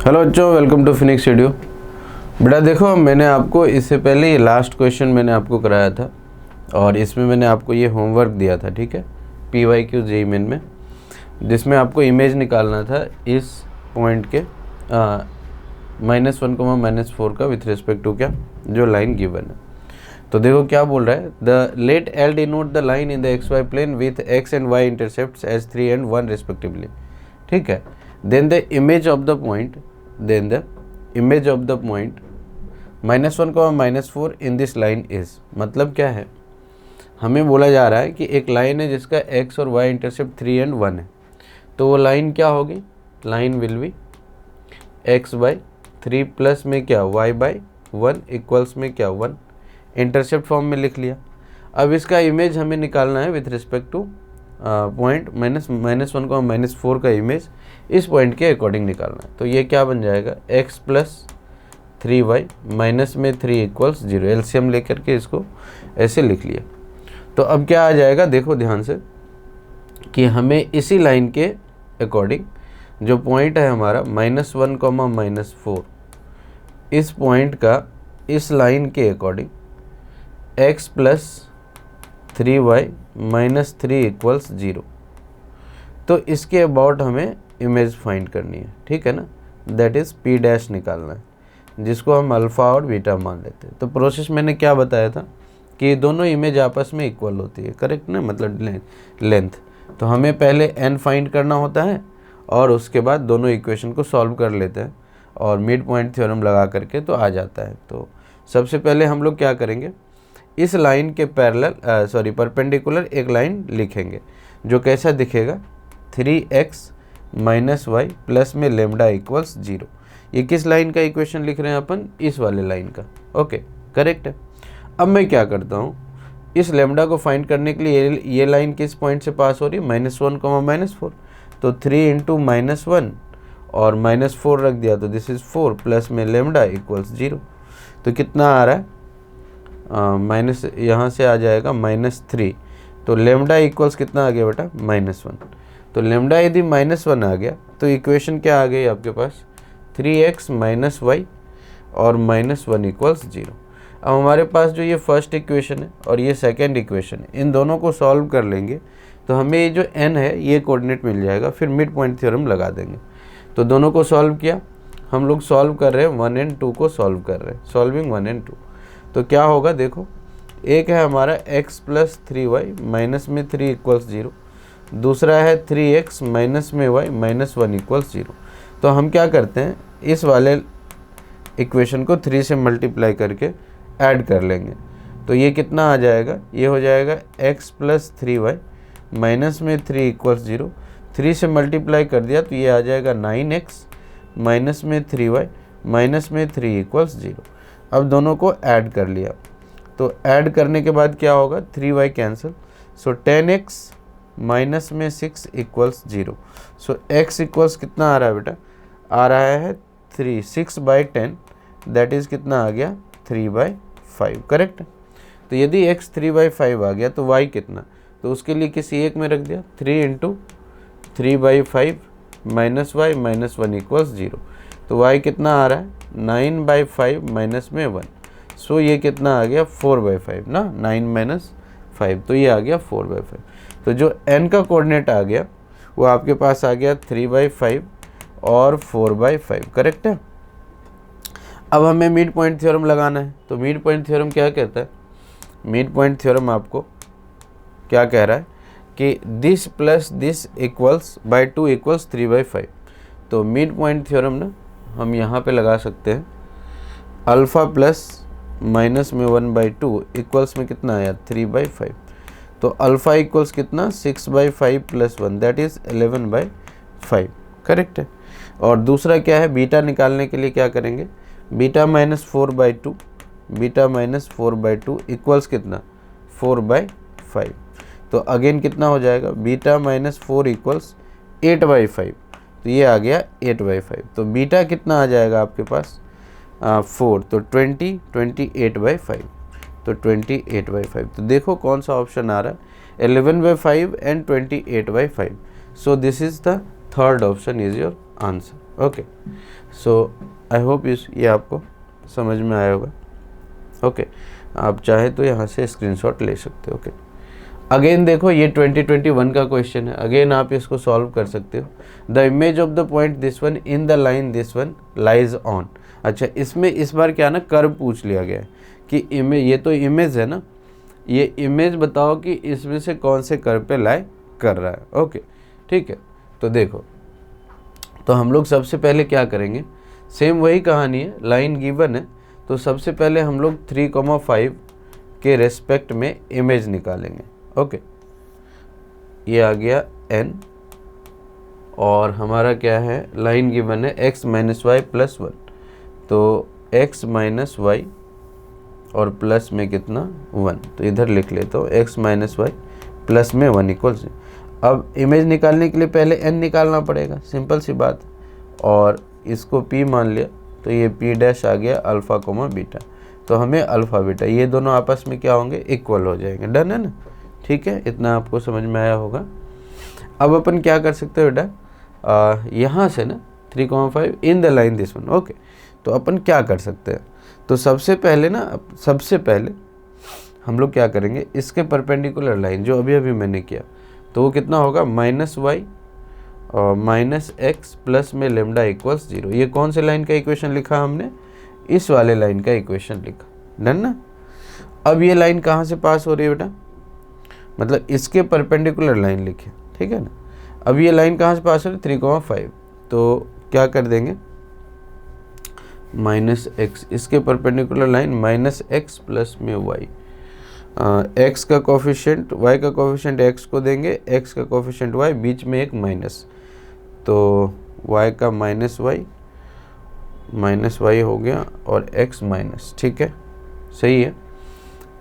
Hello बच्चों, welcome to Phoenix studio. बेटा देखो, मैंने आपको इससे पहले ये लास्ट क्वेश्चन मैंने आपको कराया था और इसमें मैंने आपको ये होमवर्क दिया था, ठीक है, PYQ जेईई मेन में, जिसमें आपको इमेज निकालना था इस पॉइंट के -1, -4 का विथ रिस्पेक्ट टू क्या जो लाइन गिवन है। तो देखो क्या बोल रहा है, the let L denote the line in the XY plane with X and Y intercepts as 3 and 1 respectively, ठीक है। Then the image of the point -1, -4 in this line is, मतलब क्या है, हमें बोला जा रहा है कि एक लाइन है जिसका X और Y इंटरसेप्ट 3 and 1 है, तो वो लाइन क्या होगी, line will be X/3 plus में क्या Y/1 इक्वल्स में क्या 1, इंटरसेप्ट फॉर्म में लिख लिया। अब इसका इमेज हमें निकालना है विथ रिस्पेक्ट टू पॉइंट -1, -4 का इमेज इस पॉइंट के अकॉर्डिंग निकालना है। तो ये क्या बन जाएगा, X + 3Y माइनस में 3 इक्वल्स 0, एलसीएम लेकर के इसको ऐसे लिख लिया। तो अब क्या आ जाएगा, देखो ध्यान से कि हमें इसी लाइन के अकॉर्डिंग जो पॉइंट है हमारा -1, -4, इस पॉइंट का इस लाइन के अकॉर्डिंग X + 3Y - 3 इक्वल्स 0। तो इसके अबाउट हमें इमेज फाइंड करनी है, ठीक है ना, दैट इज़ P' निकालना है, जिसको हम अल्फ़ा और बीटा मान लेते हैं। तो प्रोसेस मैंने क्या बताया था कि दोनों इमेज आपस में इक्वल होती है, करेक्ट ना, मतलब लेंथ। तो हमें पहले n फाइंड करना होता है और उसके बाद दोनों इक्वेशन को सॉल्व कर लेते हैं और मिड पॉइंट थ्योरम लगा करके तो आ जाता है। तो सबसे पहले हम लोग क्या करेंगे, इस लाइन के परपेंडिकुलर एक लाइन लिखेंगे जो कैसा दिखेगा, 3x - y प्लस में लैम्डा इक्वल्स 0। ये किस लाइन का इक्वेशन लिख रहे हैं अपन, इस वाले लाइन का, ओके करेक्ट है। अब मैं क्या करता हूँ, इस लैम्डा को फाइंड करने के लिए ये लाइन किस पॉइंट से पास हो रही है, -1, -4, तो 3 × -1 और -4 रख दिया, तो दिस इज़ 4 प्लस में लैम्डा इक्वल्स 0। तो कितना आ रहा है, माइनस यहाँ से आ जाएगा -3, तो लैम्डा इक्वल्स कितना आ गया बेटा, -1। तो लैम्डा यदि -1 आ गया तो इक्वेशन क्या आ गई आपके पास, 3x - y और -1 इक्वल्स 0। अब हमारे पास जो ये फर्स्ट इक्वेशन है और ये सेकंड इक्वेशन है, इन दोनों को सॉल्व कर लेंगे तो हमें ये जो n है ये कोऑर्डिनेट मिल जाएगा, फिर मिड पॉइंट थ्योरम लगा देंगे। तो दोनों को सॉल्व किया, हम लोग सॉल्व कर रहे हैं 1 and 2 को सॉल्व कर रहे हैं, सॉल्विंग 1 and 2। तो क्या होगा, देखो एक है हमारा X + 3Y माइनस में 3 इक्वल्स 0, दूसरा है 3x माइनस में y -1 इक्वल्स 0। तो हम क्या करते हैं, इस वाले इक्वेशन को 3 से मल्टीप्लाई करके ऐड कर लेंगे। तो ये कितना आ जाएगा, ये हो जाएगा X + 3Y माइनस में 3 इक्वल्स 0, 3 से मल्टीप्लाई कर दिया तो ये आ जाएगा 9x माइनस में 3y माइनस में 3 इक्वल्स 0। अब दोनों को ऐड कर लिया, तो ऐड करने के बाद क्या होगा, 3y कैंसिल, सो 10x माइनस में 6 इक्वल्स 0। सो x इक्वल्स कितना आ रहा है बेटा, आ रहा है 3, 6/10, दैट इज़ कितना आ गया, 3/5, करेक्ट। तो यदि x 3/5 आ गया तो y कितना, तो उसके लिए किसी एक में रख दिया, 3 × 3/5 -y -1 इक्वल्स 0। तो y कितना आ रहा है, 9/5 माइनस में 1, सो ये कितना आ गया, 4/5 ना, 9 - 5, तो ये आ गया 4/5। तो जो n का कोऑर्डिनेट आ गया वो आपके पास आ गया 3/5 और 4/5, करेक्ट है। अब हमें मिड पॉइंट थ्योरम लगाना है। तो मिड पॉइंट थ्योरम क्या कहता है, मिड पॉइंट थ्योरम आपको क्या कह रहा है कि this plus this equals by 2 equals 3/5। तो मिड पॉइंट थ्योरम ना हम यहाँ पे लगा सकते हैं, अल्फ़ा प्लस माइनस में 1/2 इक्वल्स में कितना आया, 3/5। तो अल्फ़ा इक्वल्स कितना, 6/5 + 1, दैट इज़ 11/5, करेक्ट है। और दूसरा क्या है, बीटा निकालने के लिए क्या करेंगे, बीटा -4/2, बीटा -4/2 इक्वल्स कितना, 4/5। तो अगेन कितना हो जाएगा, बीटा -4 इक्वल्स 8/5, तो ये आ गया 8/5। तो बीटा कितना आ जाएगा आपके पास, 4, तो 28/5, तो 28/5। तो देखो कौन सा ऑप्शन आ रहा है, 11/5 and 28/5। So this is the third option is your answer. Okay, so I hope ये आपको समझ में आया होगा। ओके, आप चाहे तो यहाँ से स्क्रीनशॉट ले सकते हो। ओके, अगेन देखो ये 2021 का क्वेश्चन है, अगेन आप इसको सॉल्व कर सकते हो। The image of the point this one in the line this one lies on. अच्छा, इसमें इस बार क्या ना कर्व पूछ लिया गया है कि इमेज, ये तो इमेज है ना, ये इमेज बताओ कि इसमें से कौन से कर्व पे लाई कर रहा है। ओके, ठीक है, तो देखो, तो हम लोग सबसे पहले क्या करेंगे, सेम वही कहानी है, लाइन गिवन है तो सबसे पहले हम लोग 3,5 के रेस्पेक्ट में इमेज निकालेंगे। ओके, ये आ गया n और हमारा क्या है, लाइन गिवन है x माइनस वाई प्लस 1, तो x माइनस वाई और प्लस में कितना 1, तो इधर लिख लेता हूँ x माइनस वाई प्लस में 1 इक्वल्स। अब इमेज निकालने के लिए पहले n निकालना पड़ेगा, सिंपल सी बात, और इसको p मान लिया तो ये p डैश आ गया अल्फ़ा कोमा बीटा, तो हमें अल्फ़ा बीटा ये दोनों आपस में क्या होंगे, इक्वल हो जाएंगे। डन है ना, ठीक है, इतना आपको समझ में आया होगा। अब अपन क्या कर सकते हो बेटा, यहाँ से ना 3,5 in the line this one. Okay, तो अपन क्या कर सकते हैं, तो सबसे पहले हम लोग क्या करेंगे, इसके परपेंडिकुलर लाइन जो अभी अभी मैंने किया, तो वो कितना होगा, माइनस वाई और माइनस एक्स प्लस में लेमडा इक्वल्स 0। ये कौन से लाइन का इक्वेशन लिखा हमने, इस वाले लाइन का इक्वेशन लिखा। डन ना। अब ये लाइन कहाँ से पास हो रही है बेटा, मतलब इसके परपेंडिकुलर लाइन लिखे, ठीक है ना। अब ये लाइन कहाँ से पास हो रही है, 3,5, तो क्या कर देंगे, माइनस एक्स, इसके perpendicular line minus x plus में वाई, एक्स का कोफिशिएंट वाई का कोफिशिएंट एक्स को देंगे, एक्स का कोफिशिएंट वाई, बीच में एक माइनस, तो वाई का माइनस वाई हो गया और एक्स माइनस, ठीक है, सही है।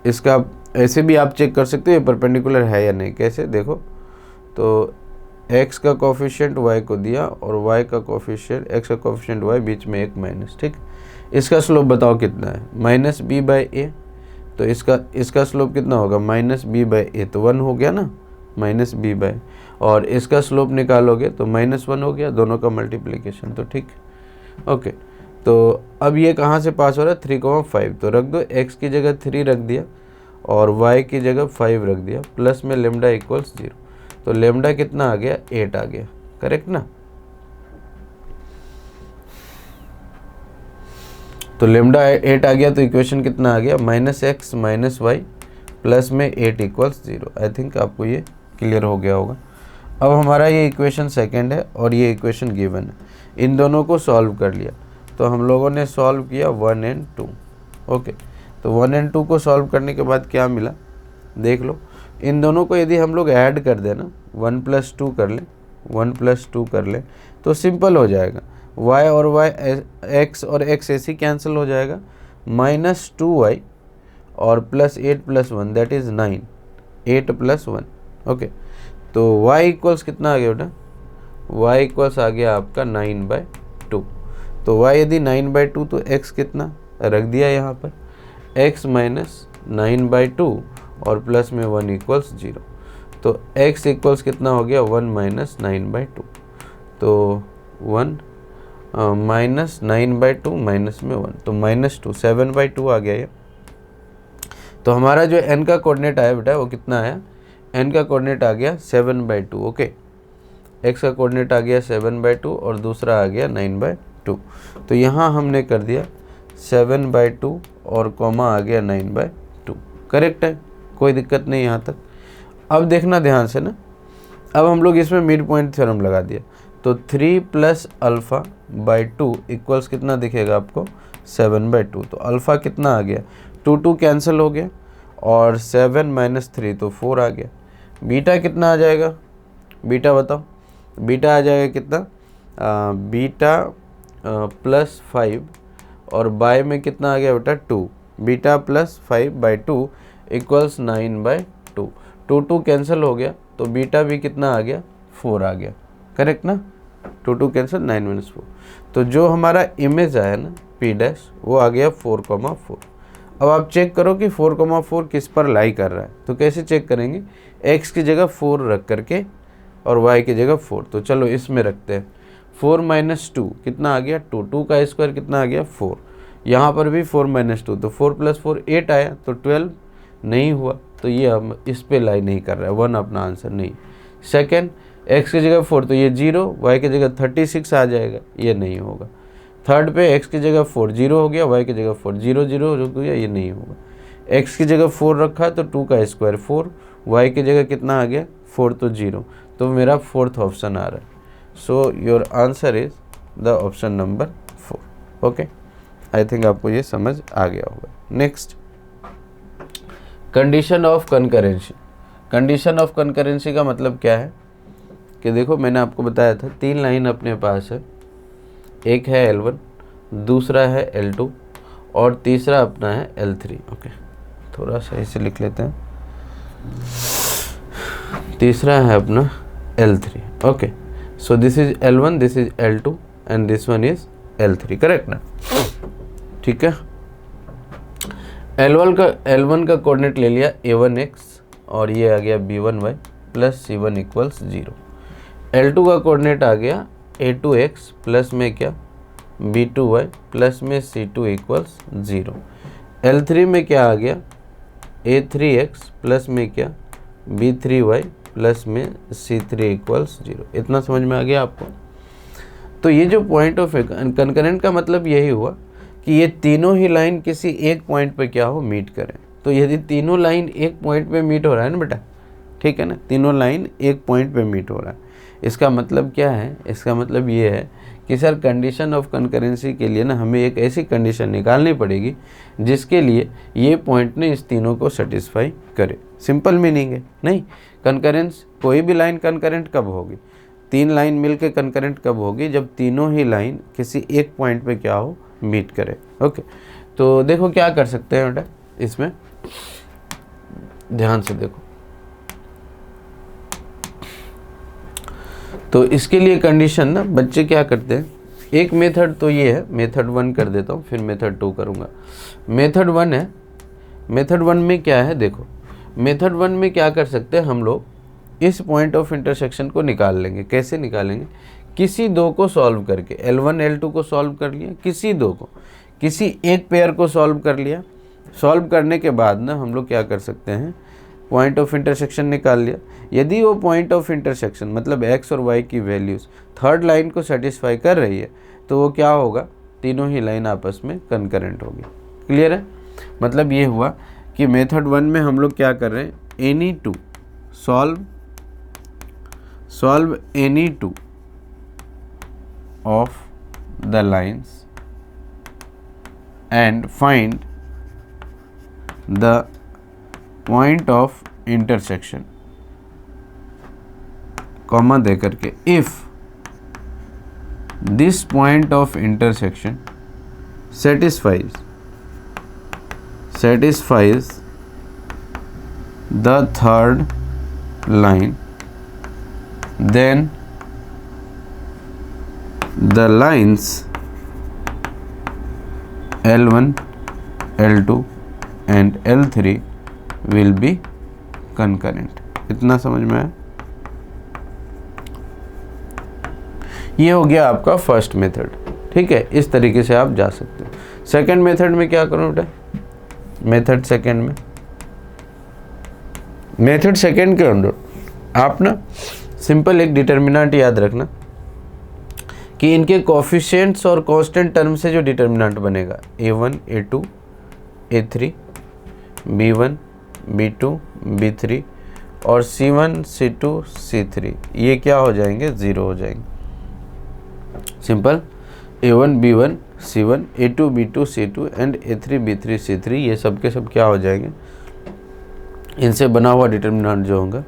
इसका ऐसे भी आप चेक कर सकते हो ये परपेंडिकुलर है या नहीं, कैसे देखो, तो x का कोफिशिएंट y को दिया और y का कोफिशिएंट x का कोफिशिएंट y, बीच में एक माइनस, ठीक। इसका स्लोप बताओ कितना है, माइनस बी बाई ए, तो इसका स्लोप कितना होगा, माइनस बी बाई ए, तो 1 हो गया ना, माइनस बी बाई, और इसका स्लोप निकालोगे तो माइनस 1 हो गया, दोनों का मल्टीप्लिकेशन, तो ठीक। ओके, तो अब ये कहाँ से पास हो रहा है, 3,5, तो रख दो, x की जगह 3 रख दिया और y की जगह 5 रख दिया, प्लस में लेमडा इक्वल्स 0, तो लेमडा कितना आ गया, 8 आ गया, करेक्ट ना। तो लेमडा 8 आ गया, तो इक्वेशन कितना आ गया, minus X minus Y plus में 8 इक्वल्स 0। आई थिंक आपको ये क्लियर हो गया होगा। अब हमारा ये इक्वेशन सेकंड है और ये इक्वेशन गिवन है, इन दोनों को सॉल्व कर लिया, तो हम लोगों ने सॉल्व किया 1 और 2। ओके, तो 1 और 2 को सॉल्व करने के बाद क्या मिला, देख लो, इन दोनों को यदि हम लोग ऐड कर देना, 1 + 2 कर लें, 1 + 2 कर लें, तो सिंपल हो जाएगा, y और y, x और x ऐसे ही कैंसिल हो जाएगा, -2y और +8 + 1 दैट इज़ 9, 8 + 1। ओके, तो y इक्वल्स कितना आ गया बेटा, y इक्वल्स आ गया आपका 9/2, तो y यदि 9/2 तो x कितना रख दिया यहाँ पर, x माइनस 9/2 और प्लस में 1 इक्वल्स 0, तो x इक्वल्स कितना हो गया, 1 माइनस 9/2, तो 1 माइनस 9/2 माइनस में 1, तो -2 7/2 आ गया ये। तो हमारा जो n का कोऑर्डिनेट आया बेटा वो कितना आया, n का कोऑर्डिनेट आ गया 7/2। ओके, x का कोऑर्डिनेट आ गया 7/2 और दूसरा आ गया 9/2, तो यहाँ हमने कर दिया 7/2 और कॉमा आ गया 9/2, करेक्ट है, कोई दिक्कत नहीं यहाँ तक। अब देखना ध्यान से ना, अब हम लोग इसमें मिड पॉइंट थ्योरम लगा दिया, तो 3 + α/2 इक्वल्स कितना दिखेगा आपको, 7/2, तो अल्फ़ा कितना आ गया, 2 कैंसिल हो गया और 7 - 3 तो 4 आ गया। बीटा कितना आ जाएगा, बीटा बताओ, बीटा आ जाएगा कितना, बीटा +5 और बाय में कितना आ गया बेटा 2, बीटा +5/2 इक्वल्स 9/2, 2 कैंसिल हो गया, तो बीटा भी कितना आ गया, 4 आ गया, करेक्ट ना, 2 कैंसिल 9 - 4, तो जो हमारा इमेज आया ना P' वो आ गया 4,4। अब आप चेक करो कि 4,4 किस पर लाई कर रहा है, तो कैसे चेक करेंगे, x की जगह 4 रख करके और y की जगह 4, तो चलो इसमें रखते हैं 4 माइनस 2 कितना आ गया 2, 2 का स्क्वायर कितना आ गया 4, यहाँ पर भी 4 माइनस 2 तो 4 प्लस 4 8 आया, तो 12 नहीं हुआ, तो ये हम इस पे लाई नहीं कर रहा है, 1 अपना आंसर नहीं। सेकंड, x की जगह 4 तो ये 0, y की जगह 36 आ जाएगा, ये नहीं होगा। थर्ड पे x की जगह 4 0 हो गया, y की जगह 4 0 0 हो गया, ये नहीं होगा। x की जगह 4 रखा तो 2 का स्क्वायर 4, y की जगह कितना आ गया 4 तो 0, तो मेरा फोर्थ ऑप्शन आ रहा है। So your answer is the option number 4। Okay, I think आपको ये समझ आ गया होगा। Next, condition of concurrency. Condition of concurrency का मतलब क्या है कि देखो मैंने आपको बताया था 3 लाइन अपने पास है, एक है L1, दूसरा है L2 और तीसरा अपना है L3। ओके, थोड़ा सा इसे लिख लेते हैं, तीसरा है अपना L3। Okay, so this is L1, this is L2 and this one is L3, correct ना? ठीक है, L1 का कोऑर्डिनेट ले लिया A1x और ये आ गया B1y plus C1 equals 0। L2 का कोऑर्डिनेट आ गया A2x प्लस में क्या B2y प्लस में C2 इक्वल्स 0। L3 में क्या आ गया A3x प्लस में क्या B3y प्लस में C3 इक्वल्स 0। इतना समझ में आ गया आपको? तो ये जो पॉइंट ऑफ कंकरेंट का मतलब यही हुआ कि ये तीनों ही लाइन किसी एक पॉइंट पे क्या हो मीट करें। तो यदि तीनों लाइन एक पॉइंट पे मीट हो रहा है ना बेटा, ठीक है ना, तीनों लाइन एक पॉइंट पे मीट हो रहा है, इसका मतलब क्या है? इसका मतलब ये है कि सर कंडीशन ऑफ कंकरेंसी के लिए ना हमें एक ऐसी कंडीशन निकालनी पड़ेगी जिसके लिए ये पॉइंट ने इस तीनों को सेटिस्फाई करे। सिंपल मीनिंग है, नहीं कंकरेंस, कोई भी लाइन कंकरेंट कब होगी? 3 लाइन मिलके कंकरेंट कब होगी? जब तीनों ही लाइन किसी एक पॉइंट पे क्या हो मीट करे। ओके, तो देखो क्या कर सकते हैं बेटा, इसमें ध्यान से देखो। तो इसके लिए कंडीशन ना बच्चे क्या करते हैं, एक मेथड तो ये है, मेथड 1 कर देता हूँ फिर मेथड 2 करूँगा। मेथड 1 है, मेथड 1 में क्या है देखो, मेथड 1 में क्या कर सकते हैं हम लोग, इस पॉइंट ऑफ इंटरसेक्शन को निकाल लेंगे। कैसे निकालेंगे? किसी दो को सॉल्व करके, L1 L2 को सॉल्व कर लिया, किसी दो को, किसी एक पेयर को सॉल्व कर लिया। सॉल्व करने के बाद ना हम लोग क्या कर सकते हैं, पॉइंट ऑफ इंटरसेक्शन निकाल लिया। यदि वो पॉइंट ऑफ इंटरसेक्शन मतलब x और y की वैल्यूज़ थर्ड लाइन को सेटिस्फाई कर रही है तो वो क्या होगा, तीनों ही लाइन आपस में कंकरेंट होगी। क्लियर है? मतलब ये हुआ कि मेथड 1 में हम लोग क्या कर रहे हैं, any two solve any two of the lines and find the point of intersection, comma दे करके, if this point of intersection satisfies the third line, then the lines L1, L2 and L3 will be concurrent। इतना समझ में आया? ये हो गया आपका first method. ठीक है, इस तरीके से आप जा सकते हो। सेकंड मेथड में क्या करूँ बेटा, मेथड सेकंड के अंदर आप ना सिंपल एक डिटर्मिनेंट याद रखना कि इनके कोफिशिएंट्स और कांस्टेंट टर्म से जो डिटर्मिनेंट बनेगा A1, A2, A3, B1, B2, B3 और C1, C2, C3, ये क्या हो जाएंगे, 0 हो जाएंगे। Simple, A1, B1, C1, A2, B2, C2 and A3, B3, C3 ये सब के सब क्या हो जाएंगे, इनसे बना हुआ डिटर्मिनेंट जो होगा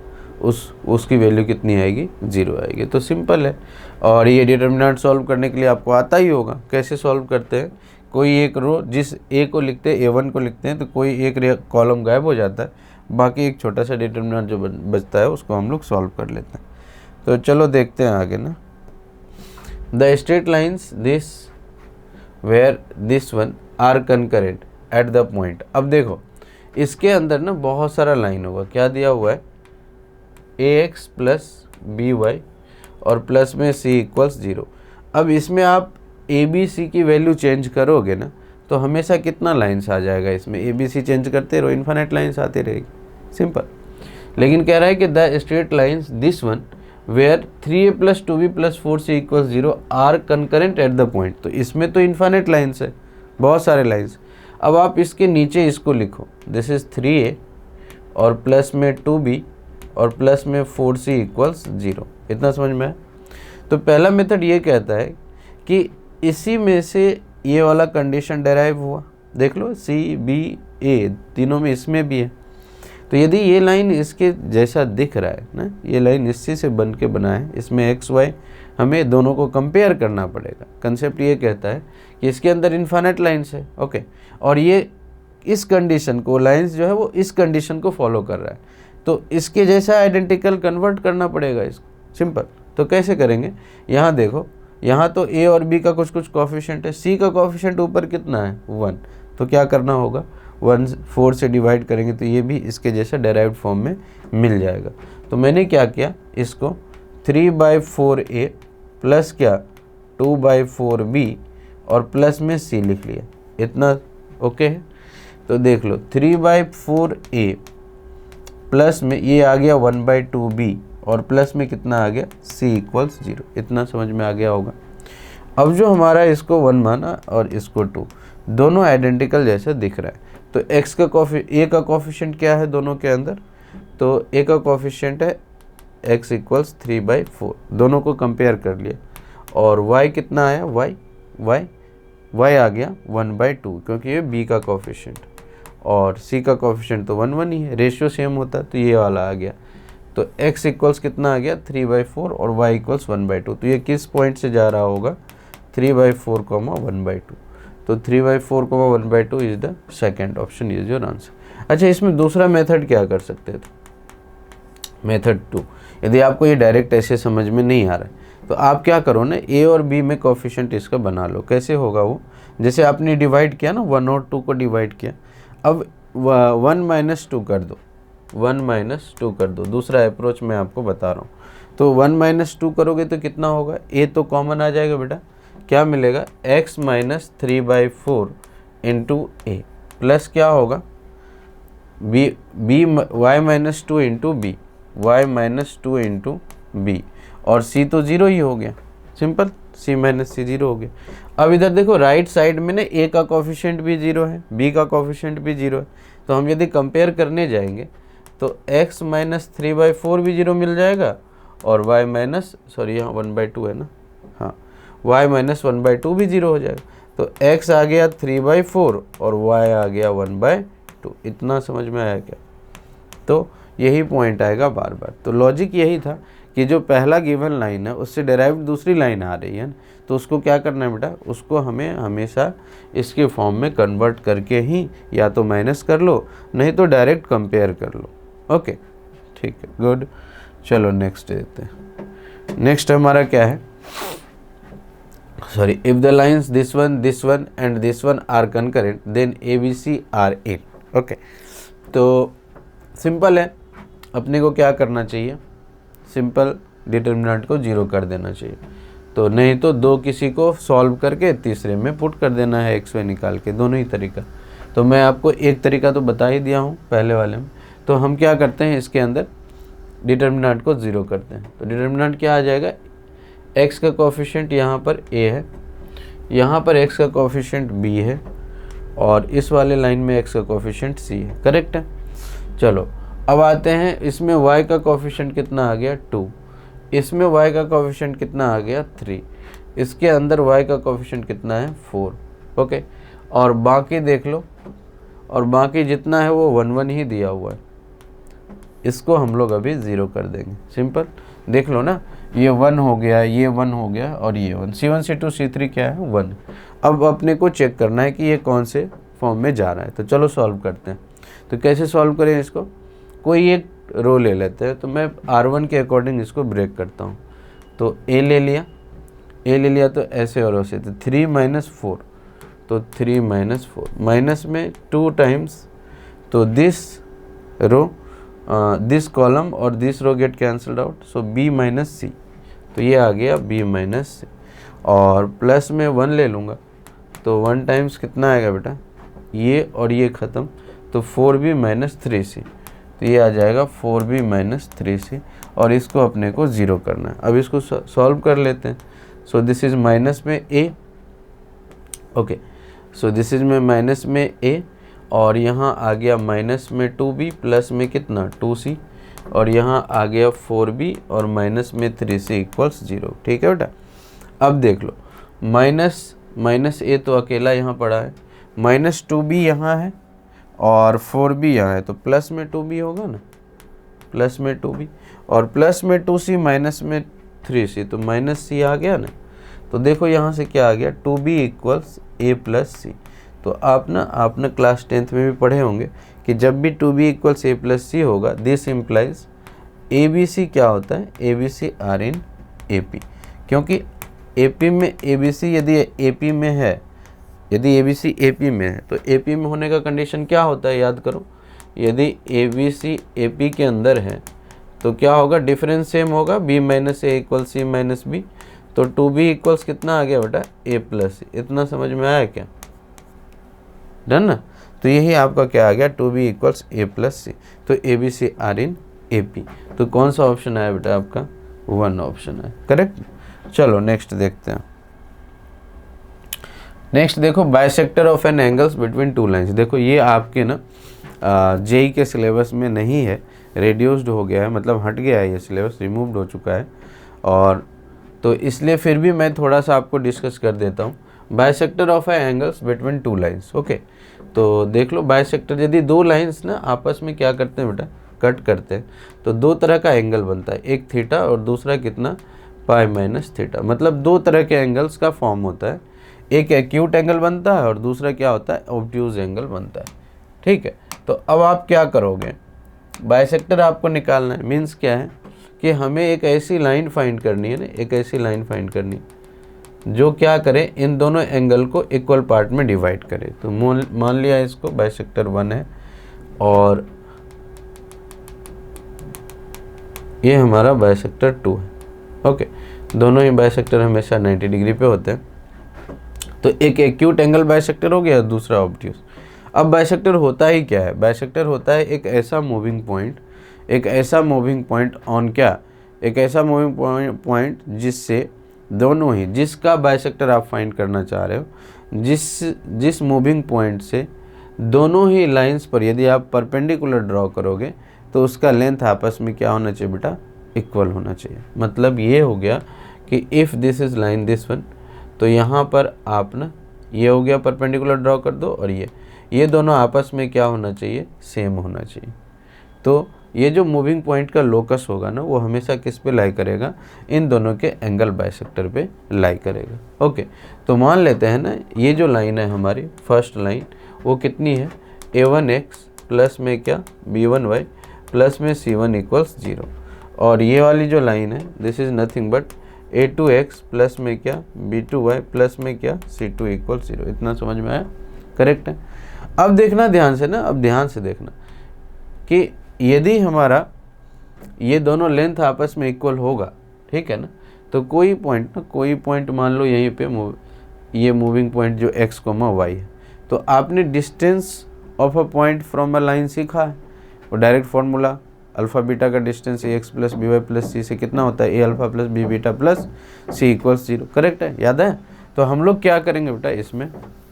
उसकी वैल्यू कितनी आएगी, 0 आएगी। तो सिंपल है। और ये डिटर्मिनेंट सॉल्व करने के लिए आपको आता ही होगा। कैसे सॉल्व करते हैं, कोई एक रो जिस A को लिखते हैं, A1 को लिखते हैं, तो कोई एक कॉलम गायब हो जाता है, बाकी एक छोटा सा डिटर्मिनेंट जो बचता है उसको हम लोग सॉल्व कर लेते हैं। तो चलो देखते हैं आगे ना। The straight lines this where this one are concurrent at the point. अब देखो इसके अंदर ना बहुत सारा लाइन होगा। क्या दिया हुआ है, ax प्लस by और प्लस में c इक्वल्स 0। अब इसमें आप ए बी सी की वैल्यू चेंज करोगे ना तो हमेशा कितना लाइन्स आ जाएगा इसमें, ए बी सी चेंज करते रहो, इन्फिनिट लाइन्स आती रहेगी, सिंपल। लेकिन कह रहा है कि the straight lines this one where 3a + 2b + 4c = 0 are concurrent at the point. तो इसमें तो इन्फिनिट लाइन्स है, बहुत सारे लाइन्स। अब आप इसके नीचे इसको लिखो, दिस इज 3a और प्लस में 2b और प्लस में 4c = 0। इतना समझ में है? तो पहला मेथड ये कहता है कि इसी में से ये वाला कंडीशन डेराइव हुआ, देख लो C B A तीनों में इसमें भी है। तो यदि ये लाइन इसके जैसा दिख रहा है ना, ये लाइन इसी से बन के बना है, इसमें x y हमें दोनों को कंपेयर करना पड़ेगा। कंसेप्ट ये कहता है कि इसके अंदर इन्फिनिट लाइन्स है, ओके, और ये इस कंडीशन को, लाइन्स जो है वो इस कंडीशन को फॉलो कर रहा है, तो इसके जैसा आइडेंटिकल कन्वर्ट करना पड़ेगा इसको, सिंपल। तो कैसे करेंगे, यहाँ देखो, यहाँ तो a और b का कुछ कुछ कोफिशिएंट है, c का कोफिशिएंट ऊपर कितना है 1, तो क्या करना होगा 1 4 से डिवाइड करेंगे तो ये भी इसके जैसा डेराइव्ड फॉर्म में मिल जाएगा। तो मैंने क्या किया, इसको 3/4a प्लस क्या 2/4b और प्लस में c लिख लिया, इतना ओके है। तो देख लो 3/4a प्लस में ये आ गया 1/2b और प्लस में कितना आ गया c = 0, इतना समझ में आ गया होगा। अब जो हमारा इसको 1 माना और इसको 2, दोनों आइडेंटिकल जैसा दिख रहा है, तो x का a का कोफिशिएंट क्या है दोनों के अंदर, तो a का कोफिशिएंट है x = 3/4, दोनों को कंपेयर कर लिया, और y कितना आया y आ गया 1/2 क्योंकि ये b का कोफिशिएंट, और c का कोफिशिएंट तो 1 1 ही है, रेशियो सेम होता है, तो ये वाला आ गया। तो x = कितना आ गया 3/4 और y = 1/2। तो ये किस पॉइंट से जा रहा होगा 3/4, 1/2। तो 3/4, 1/2 is the second option, is your answer. अच्छा, इसमें दूसरा मेथड क्या कर सकते थे, मेथड 2। यदि आपको ये डायरेक्ट ऐसे समझ में नहीं आ रहा है तो आप क्या करो ना, a और b में कोफिशिएंट इसका बना लो। कैसे होगा वो, जैसे आपने डिवाइड किया ना 1 और 2 को डिवाइड किया, अब 1 - 2 कर दो, 1 - 2 कर दो। दूसरा अप्रोच मैं आपको बता रहा हूँ। तो 1 - 2 करोगे तो कितना होगा, a तो कॉमन आ जाएगा बेटा, क्या मिलेगा x - 3/4 × a प्लस क्या होगा y - 2 × b, y - 2 × b, और c तो 0 ही हो गया, सिंपल, c - c 0 हो गया। अब इधर देखो राइट साइड में ना a का कोफिशिएंट भी 0 है, b का कोफिशिएंट भी 0 है, तो हम यदि कंपेयर करने जाएंगे तो x - 3/4 भी 0 मिल जाएगा, और y यहाँ 1/2 है ना, हाँ, y - 1/2 भी 0 हो जाएगा। तो x आ गया 3/4 और y आ गया 1/2। इतना समझ में आया क्या? तो यही पॉइंट आएगा बार बार। तो लॉजिक यही था कि जो पहला गिवन लाइन है उससे डेराइव्ड दूसरी लाइन आ रही है, तो उसको क्या करना है बेटा, उसको हमें हमेशा इसके फॉर्म में कन्वर्ट करके ही या तो माइनस कर लो, नहीं तो डायरेक्ट कंपेयर कर लो। ओके, ठीक है, गुड। चलो नेक्स्ट देते हैं। नेक्स्ट हमारा क्या है, sorry, if the lines this one and this one are concurrent then ABC are in. Okay, तो सिंपल है, अपने को क्या करना चाहिए, सिंपल डिटर्मिनेंट को 0 कर देना चाहिए। तो नहीं तो दो किसी को सॉल्व करके तीसरे में पुट कर देना है x y निकाल के, दोनों ही तरीका। तो मैं आपको एक तरीका तो बता ही दिया हूँ पहले वाले में। तो हम क्या करते हैं, इसके अंदर डिटर्मिनेंट को 0 करते हैं। तो डिटर्मिनेंट क्या आ जाएगा, x का कोफिशिएंट यहाँ पर a है, यहाँ पर x का कोफिशिएंट b है, और इस वाले लाइन में x का कोफिशिएंट c है। करेक्ट है। चलो अब आते हैं, इसमें y का कोफिशिएंट कितना आ गया 2, इसमें y का कोफिशिएंट कितना आ गया 3, इसके अंदर y का कोफिशिएंट कितना है 4। ओके, और बाकी देख लो, और बाकी जितना है वो 1 1 ही दिया हुआ है, इसको हम लोग अभी 0 कर देंगे। सिंपल, देख लो ना, ये 1 हो गया, ये 1 हो गया, और ये 1, C1 C2 C3 क्या है 1। अब अपने को चेक करना है कि ये कौन से फॉर्म में जा रहा है। तो चलो सॉल्व करते हैं। तो कैसे सॉल्व करें इसको, कोई एक रो ले लेते हैं। तो मैं R1 के अकॉर्डिंग इसको ब्रेक करता हूँ। तो A ले लिया तो ऐसे और ऐसे, तो 3 - 4, तो 3 - 4, माइनस में 2 टाइम्स, तो दिस रो दिस कॉलम और this row get cancelled out, so B - C, तो ये आ गया B - C, और प्लस में 1 ले लूँगा तो 1 टाइम्स कितना आएगा बेटा, ये और ये ख़त्म, तो 4b माइनस 3c, तो ये आ जाएगा 4b माइनस 3c, और इसको अपने को 0 करना है। अब इसको सॉल्व कर लेते हैं। सो दिस इज़ माइनस में a, okay, so this is में माइनस में a, और यहाँ आ गया माइनस में 2b, प्लस में कितना 2c, और यहाँ आ गया 4b और माइनस में 3c इक्वल्स 0। ठीक है बेटा, अब देख लो माइनस a तो अकेला यहाँ पड़ा है, माइनस 2b यहाँ है और 4b यहाँ है, तो प्लस में 2b होगा ना, प्लस में 2b, और प्लस में 2c माइनस में 3c, तो माइनस c आ गया ना। तो देखो यहाँ से क्या आ गया, 2b इक्वल्स a प्लस सी। तो आपने क्लास 10th में भी पढ़े होंगे कि जब भी 2b इक्वल्स a प्लस सी होगा, दिस इम्प्लाइज abc क्या होता है, abc आर इन ap, क्योंकि AP में ABC यदि AP में है, यदि ABC AP में है तो AP में होने का कंडीशन क्या होता है, याद करो, यदि ABC AP के अंदर है तो क्या होगा, डिफरेंस सेम होगा, b माइनस ए इक्वल c माइनस बी, तो 2b इक्वल्स कितना आ गया बेटा, a प्लस सी। इतना समझ में आया क्या, डन ना। तो यही आपका क्या आ गया, 2b इक्वल्स a प्लस सी, तो ABC आर इन AP। तो कौन सा ऑप्शन आया बेटा आपका, 1 ऑप्शन है, करेक्ट। चलो नेक्स्ट देखते हैं। नेक्स्ट देखो, bisector of an angles between two lines. देखो ये आपके ना जेई के सिलेबस में नहीं है, रेड्यूस्ड हो गया है, मतलब हट गया है, ये सिलेबस रिमूव्ड हो चुका है, और तो इसलिए फिर भी मैं थोड़ा सा आपको डिस्कस कर देता हूँ। Bisector of A angles between two lines, okay. तो देख लो, बाइसेक्टर यदि दो लाइंस ना आपस में क्या करते हैं बेटा, कट करते हैं, तो दो तरह का एंगल बनता है, एक थीटा और दूसरा कितना, पाई माइनस थीटा। मतलब दो तरह के एंगल्स का फॉर्म होता है, एक एक्यूट एंगल बनता है और दूसरा क्या होता है, ऑब्ट्यूज एंगल बनता है। ठीक है, तो अब आप क्या करोगे, बाइसेक्टर आपको निकालना है, मीन्स क्या है कि हमें एक ऐसी लाइन फाइंड करनी है ना, एक ऐसी लाइन फाइंड करनी जो क्या करे, इन दोनों एंगल को इक्वल पार्ट में डिवाइड करे। तो मान लिया इसको बाइसेक्टर 1 है और ये हमारा बाइसेक्टर 2 है, ओके। दोनों ही बाइसेक्टर हमेशा 90 डिग्री पे होते हैं, तो एक एक्यूट एंगल बाइसेक्टर हो गया, दूसरा ऑब्ट्यूज। अब बाइसेक्टर होता ही क्या है, बाइसेक्टर होता है एक ऐसा मूविंग पॉइंट, एक ऐसा मूविंग पॉइंट ऑन क्या, एक ऐसा मूविंग पॉइंट जिससे दोनों ही, जिसका बाइसेक्टर आप फाइंड करना चाह रहे हो, जिस मूविंग पॉइंट से दोनों ही लाइंस पर यदि आप परपेंडिकुलर ड्रॉ करोगे तो उसका लेंथ आपस में क्या होना चाहिए बेटा, इक्वल होना चाहिए। मतलब ये हो गया कि if this is line this one, तो यहाँ पर आप ना ये हो गया परपेंडिकुलर ड्रॉ कर दो, और ये दोनों आपस में क्या होना चाहिए, सेम होना चाहिए। तो ये जो मूविंग पॉइंट का लोकस होगा ना, वो हमेशा किस पे लाई करेगा, इन दोनों के एंगल बाइसेक्टर पे लाई करेगा, ओके। तो मान लेते हैं ना, ये जो लाइन है हमारी फर्स्ट लाइन, वो कितनी है, a1x प्लस में क्या, b1y प्लस में c1 इक्वल्स 0, और ये वाली जो लाइन है this is nothing but a2x plus में क्या, b2y प्लस में क्या, c2 इक्वल 0। इतना समझ में आया, करेक्ट है। अब देखना ध्यान से ना, अब ध्यान से देखना कि यदि हमारा ये दोनों लेंथ आपस में इक्वल होगा, ठीक है ना, तो कोई पॉइंट मान लो यहीं पे ये मूविंग पॉइंट जो x, y है, तो आपने distance of a point from a line सीखा है, वो डायरेक्ट फार्मूला अल्फ़ा बीटा का distance ax plus b y plus c से कितना होता है, a alpha plus b beta plus c equals 0, correct है, याद है। तो हम लोग क्या करेंगे बेटा, इसमें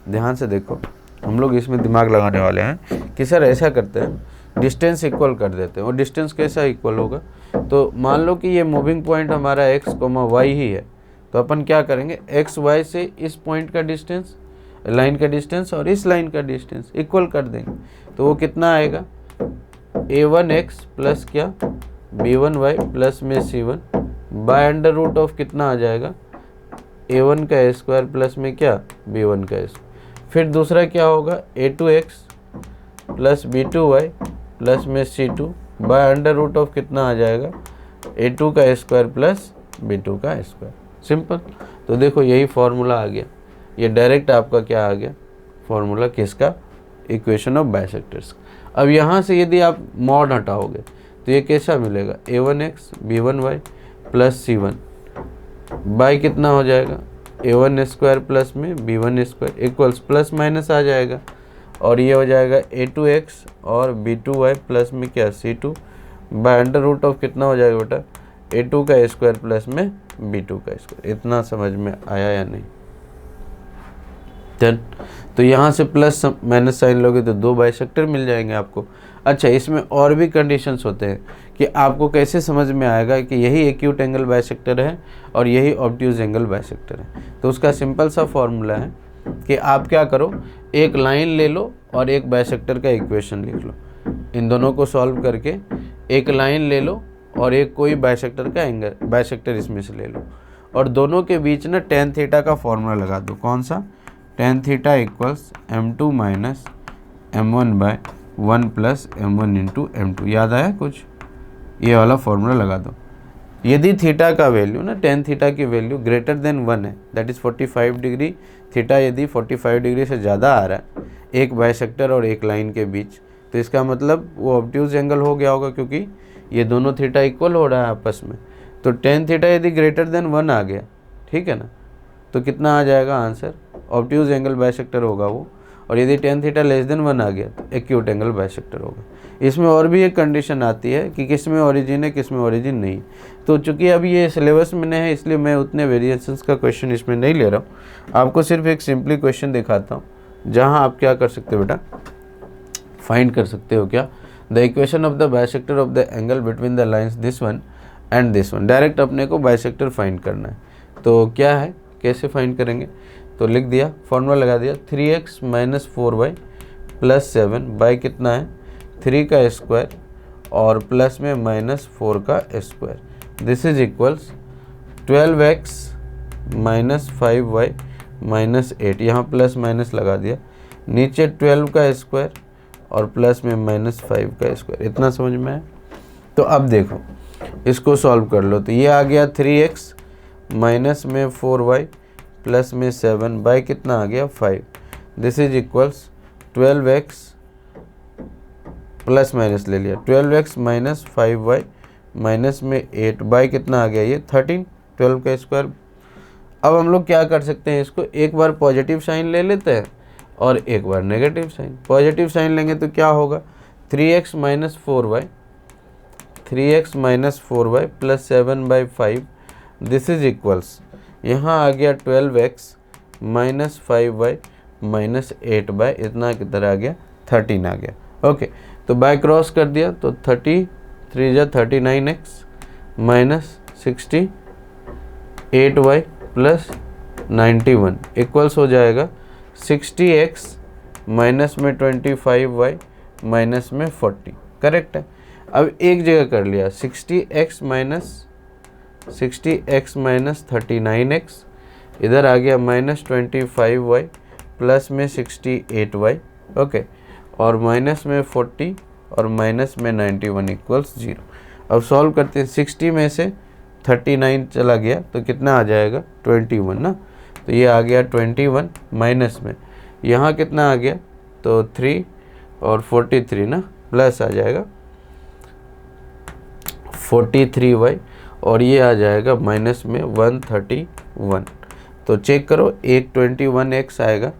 ध्यान से देखो, हम लोग इसमें दिमाग लगाने वाले हैं कि सर ऐसा करते हैं, डिस्टेंस इक्वल कर देते हैं। और डिस्टेंस कैसा इक्वल होगा, तो मान लो कि ये मूविंग पॉइंट हमारा x, y ही है, तो अपन क्या करेंगे, x, y से इस पॉइंट का डिस्टेंस, लाइन का डिस्टेंस और इस लाइन का डिस्टेंस इक्वल कर देंगे, तो वो कितना आएगा, a1x प्लस क्या, b1y प्लस में c1 by under root of कितना आ जाएगा, a1 का स्क्वायर प्लस में क्या, b1 का स्क्वायर। फिर दूसरा क्या होगा, a2x प्लस b2y प्लस में c2 by under root of कितना आ जाएगा, a2 का स्क्वायर प्लस b2 का स्क्वायर। सिंपल। तो देखो यही फॉर्मूला आ गया, ये डायरेक्ट आपका क्या आ गया, फॉर्मूला किसका, इक्वेशन ऑफ बाइसेक्टर्स। अब यहाँ से यदि आप मॉड हटाओगे तो ये कैसा मिलेगा, a1x b1y plus c1 bye कितना हो जाएगा, a1 स्क्वायर प्लस में b1 square equals plus minus आ जाएगा और ये हो जाएगा a2x और b2y प्लस में क्या c2 by under root of कितना हो जाएगा बेटा a2 का स्क्वायर प्लस में b2 का स्क्वायर। इतना समझ में आया या नहीं? डन। तो यहाँ से प्लस माइनस साइन लोगे तो 2 बाइसेक्टर मिल जाएंगे आपको। अच्छा, इसमें और भी कंडीशंस होते हैं कि आपको कैसे समझ में आएगा कि यही एक्यूट एंगल बाइसेक्टर है और यही ऑब्ट्यूज एंगल बाइसेक्टर है। तो उसका सिंपल सा फॉर्मूला है कि आप क्या करो, एक लाइन ले लो और एक बाइसेक्टर का इक्वेशन लिख लो। इन दोनों को सॉल्व करके एक लाइन ले लो और एक कोई बाइसेक्टर का एंगल बाइसेक्टर इसमें से ले लो और दोनों के बीच ना टेन थीटा का फॉर्मूला लगा दो। कौन सा? Tan theta equals m2 minus m1/1 plus m1 into m2। याद आया कुछ? ये वाला फॉर्मूला लगा दो। यदि थीटा का वैल्यू ना टेन थीटा की वैल्यू ग्रेटर देन 1 है, दैट इज़ 45 डिग्री, थीटा यदि 45 डिग्री से ज़्यादा आ रहा है एक बाइसेक्टर और एक लाइन के बीच, तो इसका मतलब वो ऑब्ट्यूज एंगल हो गया होगा, क्योंकि ये दोनों थीटा इक्वल हो रहा है आपस में। तो टेन थीटा यदि ग्रेटर देन 1 आ गया, ठीक है ना, तो कितना आ जाएगा आंसर? ऑब्ट्यूज एंगल बाइसेक्टर होगा वो। और यदि टेन थीटा लेस देन 1 आ गया तो एक्यूट एंगल बाइसेक्टर होगा। इसमें और भी एक कंडीशन आती है कि किस में ओरिजिन है किस में ओरिजिन नहीं। तो चूंकि अब ये सिलेबस में नहीं है इसलिए मैं उतने वेरिएशंस का क्वेश्चन इसमें नहीं ले रहा हूँ। आपको सिर्फ एक सिंपली क्वेश्चन दिखाता हूँ जहाँ आप क्या कर सकते हो बेटा, फाइंड कर सकते हो क्या, the equation of the bisector of the angle between the lines this one and this one. Direct अपने को बाइसेक्टर फाइंड करना है। तो क्या है, कैसे फाइंड करेंगे? तो लिख दिया, फॉर्मूला लगा दिया, 3x minus 4y plus 7 by कितना है 3 का स्क्वायर और प्लस में माइनस 4 का square. This is equals 12x minus 5y minus 8। यहाँ प्लस माइनस लगा दिया, नीचे 12 का स्क्वायर और प्लस में माइनस 5 का स्क्वायर। इतना समझ में आया? तो अब देखो इसको सॉल्व कर लो। तो ये आ गया 3x माइनस में 4y प्लस में 7 बाई कितना आ गया 5। This is equals 12x plus minus ले लिया, 12x माइनस 5y माइनस में 8 बाई कितना आ गया ये 13, 12 का स्क्वायर। अब हम लोग क्या कर सकते हैं, इसको एक बार पॉजिटिव साइन ले लेते हैं और एक बार नेगेटिव साइन। पॉजिटिव साइन लेंगे तो क्या होगा, 3x minus 4y, 3x minus 4y plus 7/5। This is equals, यहाँ आ गया 12x माइनस 5y माइनस 8 इतना कितना आ गया 13 आ गया। ओके, तो बाय क्रॉस कर दिया तो 33 39x minus 68y plus 91 equals हो जाएगा 60x माइनस में 25y माइनस में 40। करेक्ट है। अब एक जगह कर लिया, 60x माइनस 39x, इधर आ गया माइनस 25y प्लस में 68y। ओके, और माइनस में 40 और माइनस में 91 इक्वल्स 0। अब सॉल्व करते हैं, 60 में से 39 चला गया तो कितना आ जाएगा 21 ना। तो ये आ गया 21 माइनस में यहाँ कितना आ गया तो 3 और 43 ना, प्लस आ जाएगा 43y और ये आ जाएगा माइनस में 131। तो चेक करो, एक 21x आएगा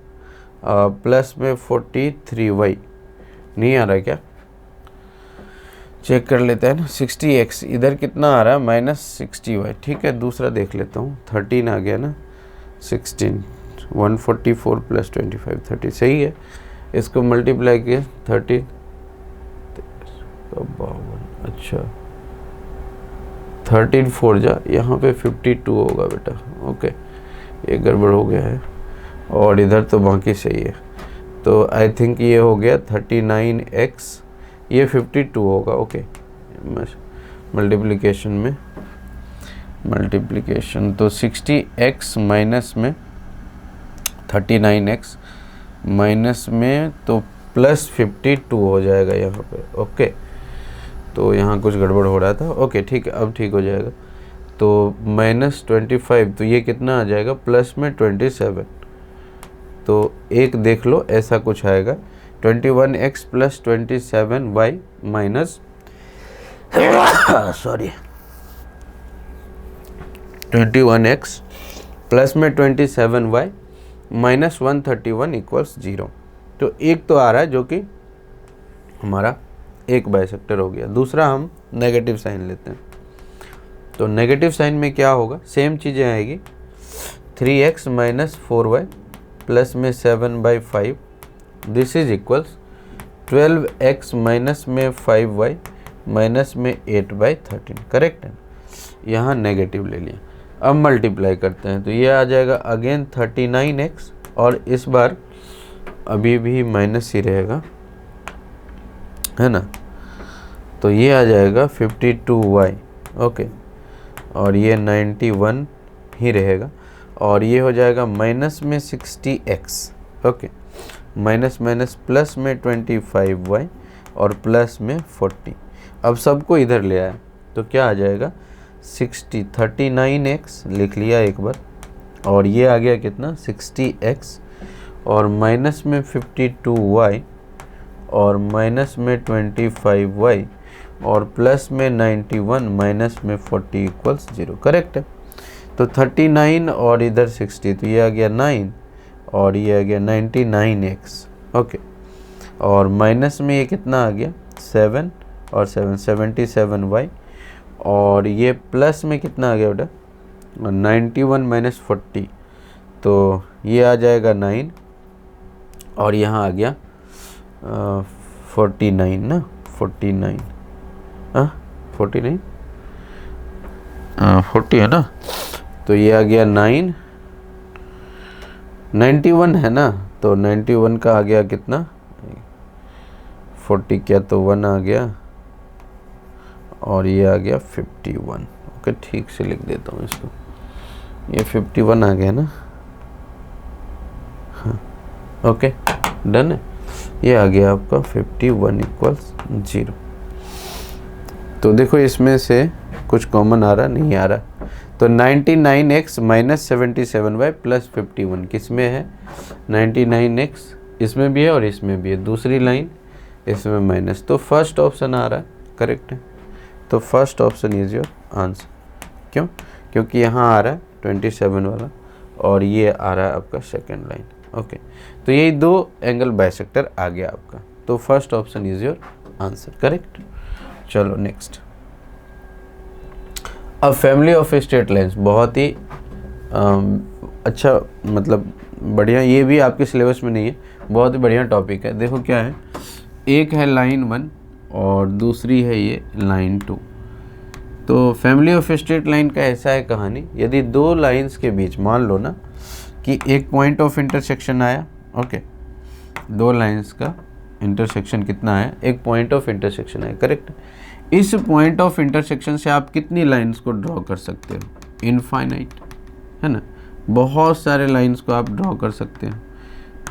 प्लस में 43y नहीं आ रहा क्या, चेक कर लेते हैं ना। 60x इधर कितना आ रहा है माइनस 60y। ठीक है, दूसरा देख लेता हूँ, 13 आ गया ना, 16 144 प्लस 25 30 सही है। इसको मल्टीप्लाई किया 30 52, अच्छा 13 4 जा, यहाँ पे 52 होगा बेटा। ओके, ये गड़बड़ हो गया है और इधर तो बाकी सही है। तो आई थिंक ये हो गया 39x, ये 52 होगा। ओके, मल्टीप्लिकेशन तो 60x माइनस में 39x माइनस में तो प्लस 52 हो जाएगा यहाँ पे। ओके, तो यहाँ कुछ गड़बड़ हो रहा था। ओके ठीक है, अब ठीक हो जाएगा। तो माइनस 25, तो ये कितना आ जाएगा प्लस में 27। तो एक देख लो ऐसा कुछ आएगा, 21x plus 27y minus 21x plus में 27y माइनस 131 इक्वल्स 0। तो एक तो आ रहा है जो कि हमारा एक बाइसेक्टर हो गया। दूसरा हम नेगेटिव साइन लेते हैं। तो नेगेटिव साइन में क्या होगा, सेम चीज़ें आएगी, 3x माइनस 4y प्लस में 7/5 this is equals 12x minus में 5y माइनस में 8/13। करेक्ट है, यहाँ नेगेटिव ले लिया। अब मल्टीप्लाई करते हैं तो ये आ जाएगा अगेन 39x और इस बार अभी भी माइनस ही रहेगा, है ना। तो ये आ जाएगा 52y, ओके, और ये 91 ही रहेगा और ये हो जाएगा माइनस में 60x, okay, minus minus plus में 25y और प्लस में 40। अब सबको इधर ले आए तो क्या आ जाएगा 39x लिख लिया एक बार और ये आ गया कितना 60x और माइनस में 52y और माइनस में 25y और प्लस में 91 माइनस में 40 इक्वल्स 0। करेक्ट है। तो 39 और इधर 60 तो ये आ गया 9 और ये आ गया 99x, ओके, और माइनस में ये कितना आ गया 7 और 7 77y और ये प्लस में कितना आ गया बेटा 91 माइनस 40 तो ये आ जाएगा 9 और यहाँ आ गया 49 ना 49 49 40 है ना, तो ये आ गया 9 91 है ना, तो 91 का आ गया कितना 40 क्या तो 1 आ गया और ये आ गया 51। ओके, ठीक से लिख देता हूँ इसको, ये 51 आ गया ना, हाँ, ओके डन है। ये आ गया आपका 51 इक्वल्स 0। तो देखो इसमें से कुछ कॉमन आ रहा नहीं आ रहा, तो 99x माइनस 77y प्लस 51 किस में है 99x इसमें भी है और इसमें भी है, दूसरी लाइन इसमें माइनस, तो फर्स्ट ऑप्शन आ रहा है। करेक्ट है, तो first option is your answer. क्यों? क्योंकि यहाँ आ रहा है 27 वाला और ये आ रहा है आपका सेकेंड लाइन। ओके, तो यही दो एंगल बाइसेक्टर आ गया आपका, तो first option is your answer. Correct. चलो नेक्स्ट, अब फैमिली ऑफ स्ट्रेट लाइन्स बहुत ही अच्छा, मतलब बढ़िया, ये भी आपके सिलेबस में नहीं है, बहुत ही बढ़िया टॉपिक है। देखो क्या है, एक है लाइन 1 और दूसरी है ये लाइन 2। तो फैमिली ऑफ स्ट्रेट लाइन का ऐसा है कहानी, यदि दो लाइंस के बीच मान लो ना कि एक पॉइंट ऑफ इंटरसेक्शन आया, ओके, दो लाइंस का इंटरसेक्शन कितना है, एक पॉइंट ऑफ इंटरसेक्शन है। करेक्ट। इस पॉइंट ऑफ इंटरसेक्शन से आप कितनी लाइंस को ड्रॉ कर सकते हो, इनफाइनाइट, है ना, बहुत सारे लाइंस को आप ड्रॉ कर सकते हैं,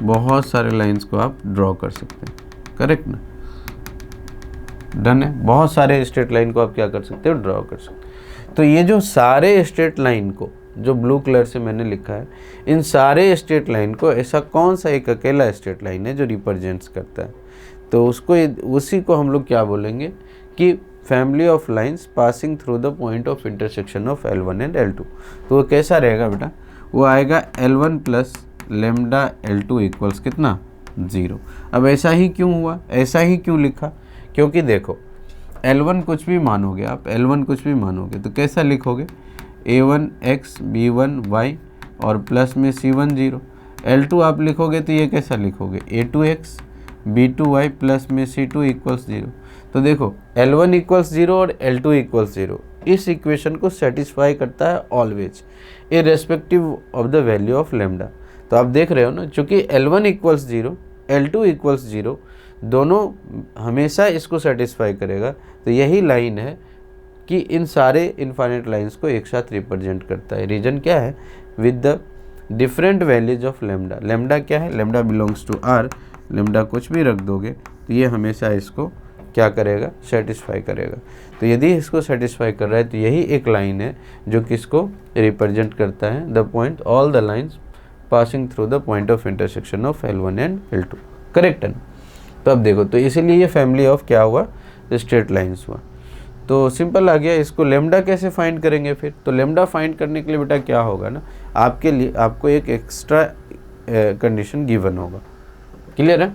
बहुत सारे लाइंस को आप ड्रॉ कर सकते हैं। करेक्ट ना, डन है। बहुत सारे स्ट्रेट लाइन को आप क्या कर सकते हो, ड्रॉ कर सकते हो। तो ये जो सारे स्ट्रेट लाइन को जो ब्लू कलर से मैंने लिखा है, इन सारे स्ट्रेट लाइन को ऐसा कौन सा एक अकेला स्ट्रेट लाइन है जो रिप्रेजेंट्स करता है, तो उसको उसी को हम लोग क्या बोलेंगे कि family of lines passing through the point of intersection of L1 and L2। तो वो कैसा रहेगा बेटा, वो आएगा L1 plus lambda L2 equals कितना 0। अब ऐसा ही क्यों हुआ, ऐसा ही क्यों लिखा, क्योंकि देखो L1 कुछ भी मानोगे आप, L1 कुछ भी मानोगे तो कैसा लिखोगे, A1 x B1 y और प्लस में C1 0। L2 आप लिखोगे तो ये कैसा लिखोगे, A2 x B2 y plus में C2 इक्वल्स 0। तो देखो L1 इक्वल्स 0 और L2 इक्वल्स 0 इस इक्वेशन को सेटिस्फाई करता है always, irrespective of the value of lambda. तो आप देख रहे हो ना, चूँकि L1 इक्वल्स 0 L2 इक्वल्स 0 दोनों हमेशा इसको सेटिस्फाई करेगा। तो यही लाइन है कि इन सारे इनफाइनाइट लाइंस को एक साथ रिप्रेजेंट करता है। रीजन क्या है, with the different values of lambda. Lambda क्या है, lambda belongs to R, lambda कुछ भी रख दोगे तो ये हमेशा इसको क्या करेगा, सेटिस्फाई करेगा। तो यदि इसको सेटिस्फाई कर रहा है तो यही एक लाइन है जो किसको रिप्रेजेंट करता है, the point all the lines passing through the point of intersection of L1 and L2। Correct है। तो अब देखो, तो इसीलिए ये फैमिली ऑफ क्या हुआ, स्ट्रेट लाइंस हुआ। तो सिंपल आ गया। इसको लेमडा कैसे फाइंड करेंगे फिर? तो लेमडा फाइंड करने के लिए बेटा क्या होगा ना, आपके लिए आपको एक एक्स्ट्रा कंडीशन गिवन होगा। क्लियर है?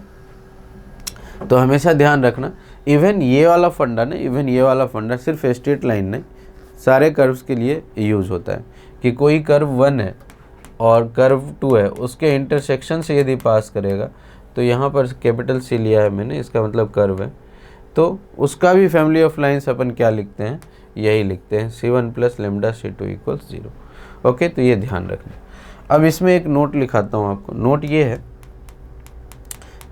तो हमेशा ध्यान रखना, इवन ये वाला फंडा सिर्फ स्ट्रेट लाइन नहीं, सारे कर्व्स के लिए यूज़ होता है कि कोई कर्व 1 है और कर्व 2 है, उसके इंटरसेक्शन से यदि पास करेगा, तो यहाँ पर कैपिटल C लिया है मैंने, इसका मतलब कर्व है, तो उसका भी फैमिली ऑफ लाइंस अपन क्या लिखते हैं? यही लिखते हैं, C1 + लैम्डा C2 = 0। ओके, तो ये ध्यान रखना। अब इसमें एक नोट लिखाता हूँ आपको। नोट ये है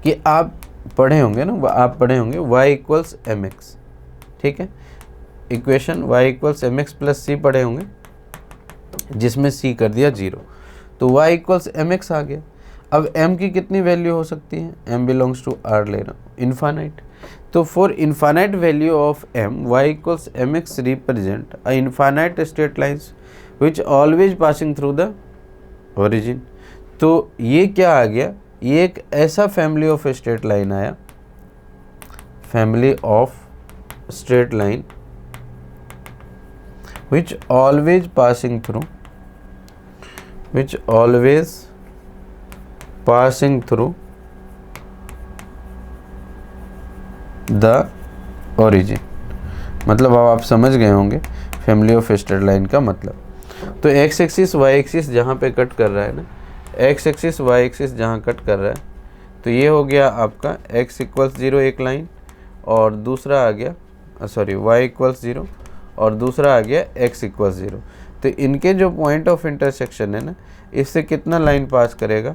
कि आप पढ़े होंगे ना, y = mx, ठीक है, इक्वेशन y = mx + c पढ़े होंगे, जिसमें c कर दिया 0, तो y = mx आ गया। अब m की कितनी वैल्यू हो सकती है? m बिलोंग्स टू r ले रहा हूँ, इन्फानाइट। तो for infinite value of m, y = mx represent a infinite straight lines which always passing through the origin. तो ये क्या आ गया? ये एक ऐसा फैमिली ऑफ स्ट्रेट लाइन आया, family of straight line which always passing through the origin। मतलब अब आप समझ गए होंगे फैमिली ऑफ स्ट्रेट लाइन का मतलब। तो एक्स एक्सिस वाई एक्सिस जहाँ पे कट कर रहा है ना, एक्स एक्सिस वाई एक्सिस जहाँ कट कर रहा है, तो ये हो गया आपका x = 0 एक लाइन, और दूसरा आ गया y = 0 और दूसरा आ गया x = 0। तो इनके जो पॉइंट ऑफ इंटरसेक्शन है ना, इससे कितना लाइन पास करेगा?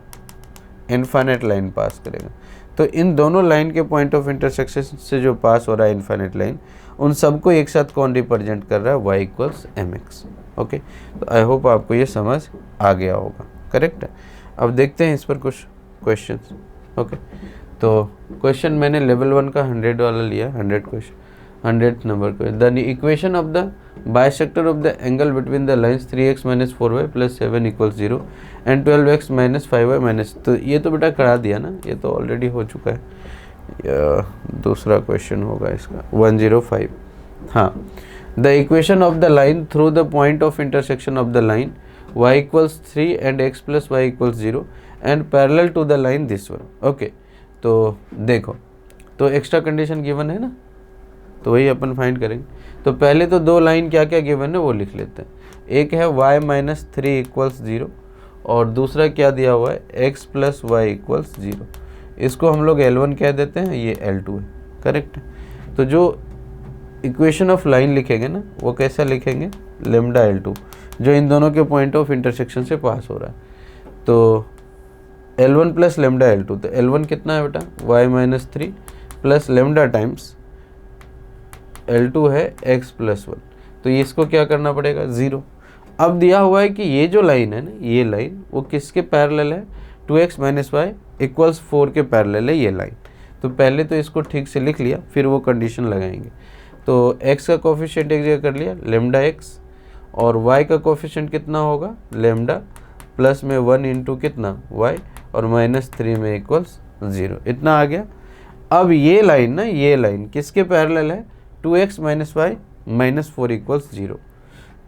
इनफाइनाइट लाइन पास करेगा। तो इन दोनों लाइन के पॉइंट ऑफ इंटरसेक्शन से जो पास हो रहा है इनफाइनाइट लाइन, उन सबको एक साथ कौन रिप्रेजेंट कर रहा है? y = mx। ओके, तो आई होप आपको ये समझ आ गया होगा। करेक्ट है? अब देखते हैं इस पर कुछ क्वेश्चंस। ओके, तो क्वेश्चन मैंने लेवल 1 का 100 वाला लिया, 100 क्वेश्चन, 100th नंबर को। The equation of the bisector of the angle between the lines 3x - 4y + 7 = 0 and 12x - 5y - तो ये तो बेटा करा दिया ना, ये तो ऑलरेडी हो चुका है। दूसरा क्वेश्चन होगा इसका 105। हाँ, the equation of the line through the point of intersection of the line y = 3 and x + y = 0 and parallel to the line this one. Okay, तो देखो, तो एक्स्ट्रा कंडीशन गिवन है ना, तो वही अपन फाइंड करेंगे। तो पहले तो दो लाइन क्या क्या गिवन है वो लिख लेते हैं। एक है y - 3 = 0 और दूसरा क्या दिया हुआ है? x + y = 0। इसको हम लोग L1 कह देते हैं, ये L2 है। करेक्ट है? तो जो इक्वेशन ऑफ लाइन लिखेंगे ना, वो कैसा लिखेंगे? लैम्डा L2, जो इन दोनों के पॉइंट ऑफ इंटरसेक्शन से पास हो रहा है। तो L1 + लैम्डा L2, तो L1 कितना है बेटा? y - 3 plus lambda times L2 है x + 1, तो ये इसको क्या करना पड़ेगा? 0। अब दिया हुआ है कि ये जो लाइन है ना, ये लाइन वो किसके पैरेलल है? 2x - y = 4 के पैरेलल है ये लाइन। तो पहले तो इसको ठीक से लिख लिया, फिर वो कंडीशन लगाएंगे। तो x का कोफिशिएंट एक जगह कर लिया, लैम्डा x, और y का कोफिशिएंट कितना होगा? लैम्डा प्लस में 1 × कितना? y, और -3 में = 0। इतना आ गया। अब ये लाइन ना, ये लाइन किसके पैरेलल है? 2x - y - 4 = 0।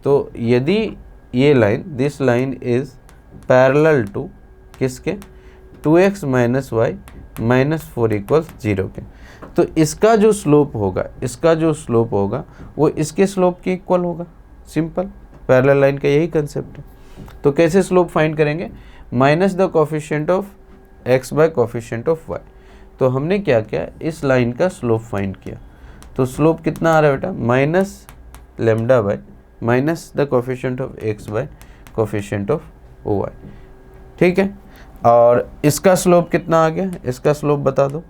तो यदि ये line, this line is parallel to किसके? 2x - y - 4 = 0 के, तो इसका जो स्लोप होगा वो इसके स्लोप के इक्वल होगा। सिंपल, पैरेलल लाइन का यही कंसेप्ट है। तो कैसे स्लोप फाइंड करेंगे? Minus the coefficient of x bye coefficient of y। तो हमने क्या किया? इस लाइन का स्लोप फाइंड किया। तो स्लोप कितना आ रहा है बेटा? Minus lambda by minus the coefficient of x bye coefficient of y। ठीक है, और इसका स्लोप कितना आ गया? इसका स्लोप बता दो।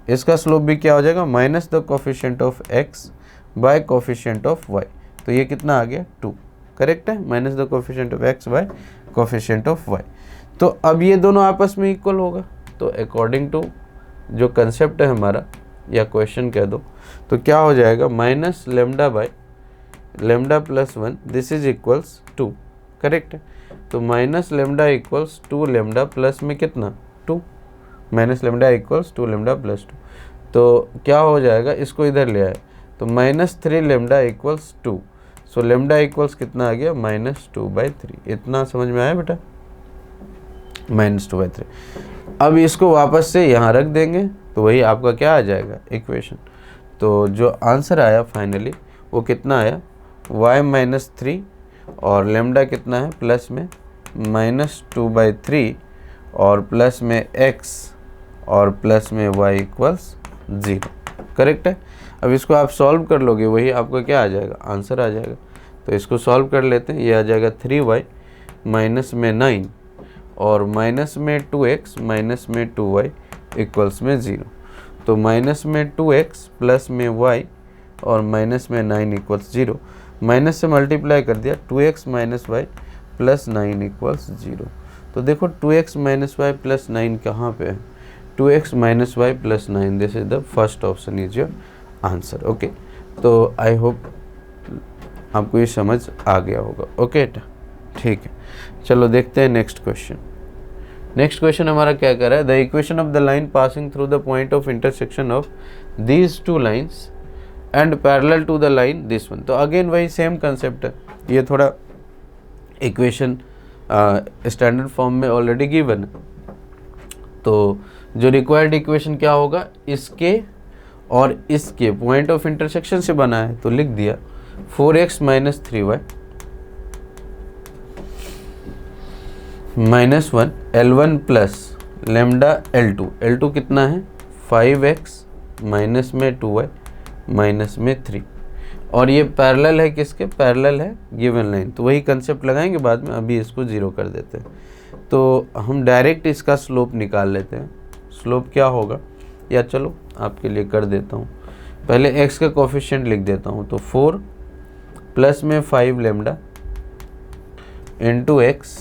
इसका स्लोप भी क्या हो जाएगा? Minus the coefficient of x bye coefficient of y। तो ये कितना आ गया? 2। करेक्ट है? Minus the coefficient of x bye coefficient of y। तो अब ये दोनों आपस में इक्वल होगा। तो अकॉर्डिंग टू जो कंसेप्ट है हमारा, या क्वेश्चन कह दो, तो क्या हो जाएगा? Minus lambda by lambda plus 1 this is equals 2। Correct है? तो minus lambda equals 2 lambda plus में कितना? 2। Minus lambda equals 2 lambda plus 2। तो क्या हो जाएगा? इसको इधर ले आए, तो -3 lambda equals 2। So lambda equals कितना आ गया, -2/3। इतना समझ में आया बेटा, -2/3। अब इसको वापस से यहाँ रख देंगे तो वही आपका क्या आ जाएगा, इक्वेशन। तो जो आंसर आया फाइनली वो कितना आया, y-3 और लेमडा कितना है प्लस में -2/3 और प्लस में x और प्लस में y इक्वल्स 0। करेक्ट है। अब इसको आप सॉल्व कर लोगे, वही आपका क्या आ जाएगा, आंसर आ जाएगा। तो इसको सॉल्व कर लेते हैं। ये आ जाएगा 3y माइनस में 9 और माइनस में 2x माइनस में 2y इक्वल्स में 0। तो माइनस में 2x प्लस में y और माइनस में 9 इक्वल्स 0। माइनस से मल्टीप्लाई कर दिया, 2x minus y plus 9 equals 0। तो देखो 2x माइनस y प्लस 9 कहाँ पे है, 2x minus y plus 9, this is the first option is your answer. Okay, तो आई होप आपको ये समझ आ गया होगा। ओके ठीक है, चलो देखते हैं नेक्स्ट क्वेश्चन। नेक्स्ट क्वेश्चन हमारा क्या कर रहा है, the equation of the line passing through the point of intersection of these two lines and parallel to the line this one. तो अगेन वही सेम कंसेप्ट है, ये थोड़ा इक्वेशन स्टैंडर्ड फॉर्म में ऑलरेडी गिवन है। तो जो रिक्वायर्ड इक्वेशन क्या होगा, इसके और इसके पॉइंट ऑफ इंटरसेक्शन से बना है, तो लिख दिया 4x minus 3y minus 1 L1 plus lambda L2 कितना है 5x माइनस में 2y माइनस में 3, और ये पैरेलल है किसके, पैरेलल है गिवन लाइन। तो वही कंसेप्ट लगाएंगे बाद में, अभी इसको 0 कर देते हैं। तो हम डायरेक्ट इसका स्लोप निकाल लेते हैं। स्लोप क्या होगा, या चलो आपके लिए कर देता हूँ, पहले x का कोफिशिएंट लिख देता हूँ। तो 4 प्लस में 5 लेमडा इंटू x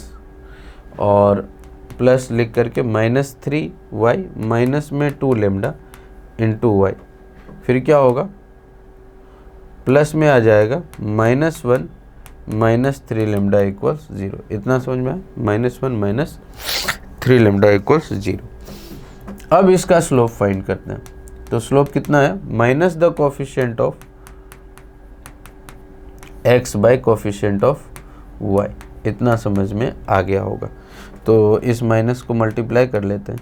और प्लस लिख करके -3y माइनस में 2 लेमडा इंटू y, फिर क्या होगा, प्लस में आ जाएगा -1 माइनस 3 लेमडा इक्वल्स 0। इतना समझ में आया, -1 माइनस 3 लेमडा इक्वल्स 0। अब इसका स्लोप फाइंड करते हैं। तो स्लोप कितना है, minus the coefficient of x bye coefficient of y। इतना समझ में आ गया होगा। तो इस माइनस को मल्टीप्लाई कर लेते हैं।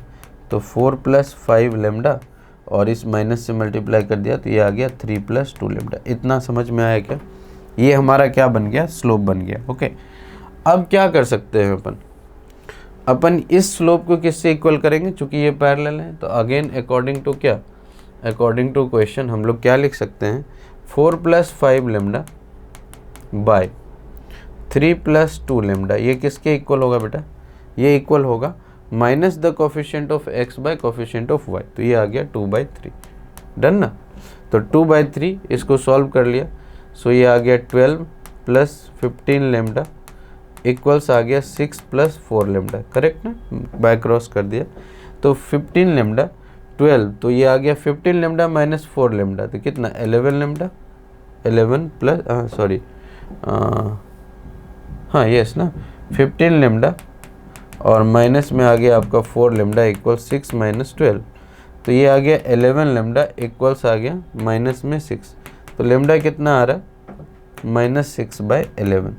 तो 4 प्लस 5 लेमडा और इस माइनस से मल्टीप्लाई कर दिया तो ये आ गया 3 प्लस 2 लेमडा। इतना समझ में आया क्या, ये हमारा क्या बन गया, स्लोप बन गया। ओके, अब क्या कर सकते हैं अपन इस स्लोप को किससे इक्वल करेंगे, चूंकि ये पैरेलल है। तो अगेन अकॉर्डिंग टू क्या, अकॉर्डिंग टू क्वेश्चन हम लोग क्या लिख सकते हैं, 4 plus 5 lambda by 3 plus 2 lambda. ये किसके इक्वल होगा बेटा, ये इक्वल होगा minus the coefficient of x bye coefficient of y। तो ये आ गया 2/3। डन ना। तो 2/3 इसको सॉल्व कर लिया। सो ये आ गया 12 प्लस 15 लेमडा इक्वल्स आ गया 6 प्लस 4 लेमडा। करेक्ट ना, बाय क्रॉस कर दिया। तो 15 लेमडा 12, तो ये आ गया 15 लेमडा माइनस 4 लेमडा, तो कितना 11 लेमडा, 11 प्लस सॉरी हाँ यस ना, 15 लेमडा और माइनस में आ गया आपका 4 लेमडा इक्वल 6 माइनस 12। तो ये आ गया 11 लेमडा इक्वल्स आ गया माइनस में 6। तो लेमडा कितना आ रहा है, -6/11।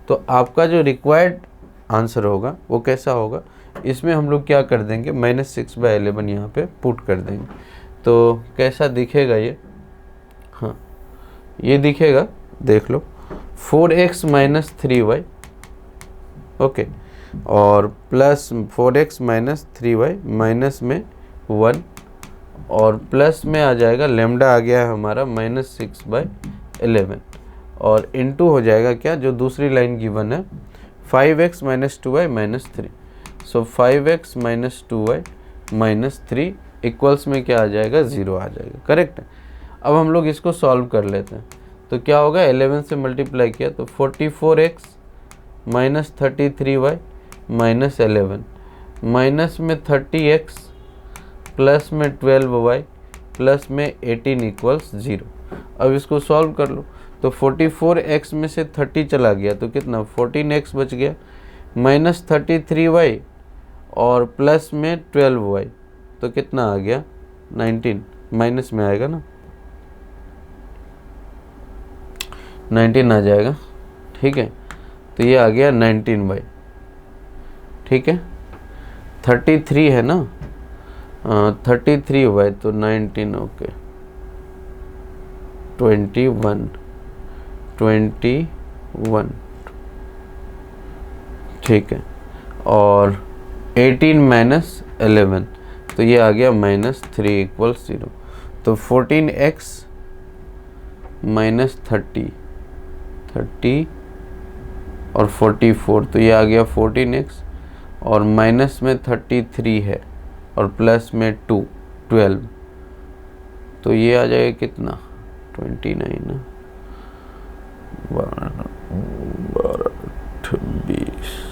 तो आपका जो रिक्वायर्ड आंसर होगा वो कैसा होगा, इसमें हम लोग क्या कर देंगे, -6/11 यहाँ पे पुट कर देंगे। तो कैसा दिखेगा ये, हाँ ये दिखेगा, देख लो 4x माइनस 3y, ओके, और plus 4x minus 3y minus में 1 और प्लस में आ जाएगा लेमडा आ गया है हमारा -6/11 और इनटू हो जाएगा क्या, जो दूसरी लाइन गिवन है 5x माइनस 2y माइनस 3। सो 5x minus 2y minus 3 equals में क्या आ जाएगा, 0 आ जाएगा। करेक्ट है। अब हम लोग इसको सॉल्व कर लेते हैं। तो क्या होगा, 11 से मल्टीप्लाई किया तो 44x minus 33y minus 11 minus में 30x प्लस में 12y प्लस में 18 इक्वल्स 0। अब इसको सॉल्व कर लो। तो 44x में से 30 चला गया तो कितना 14x बच गया, माइनस 33y और प्लस में 12y तो कितना आ गया 19, माइनस में आएगा ना, 19 आ जाएगा, ठीक है। तो ये आ गया 19y, ठीक है। 33 है ना, 33y तो 19, ओके 21 ठीक है। और 18 माइनस 11 तो ये आ गया -3 = 0। तो 14x माइनस 30 और 44 तो ये आ गया 14x, और माइनस में 33 है और प्लस में 12 तो ये आ जाएगा कितना 29 ना, 12 20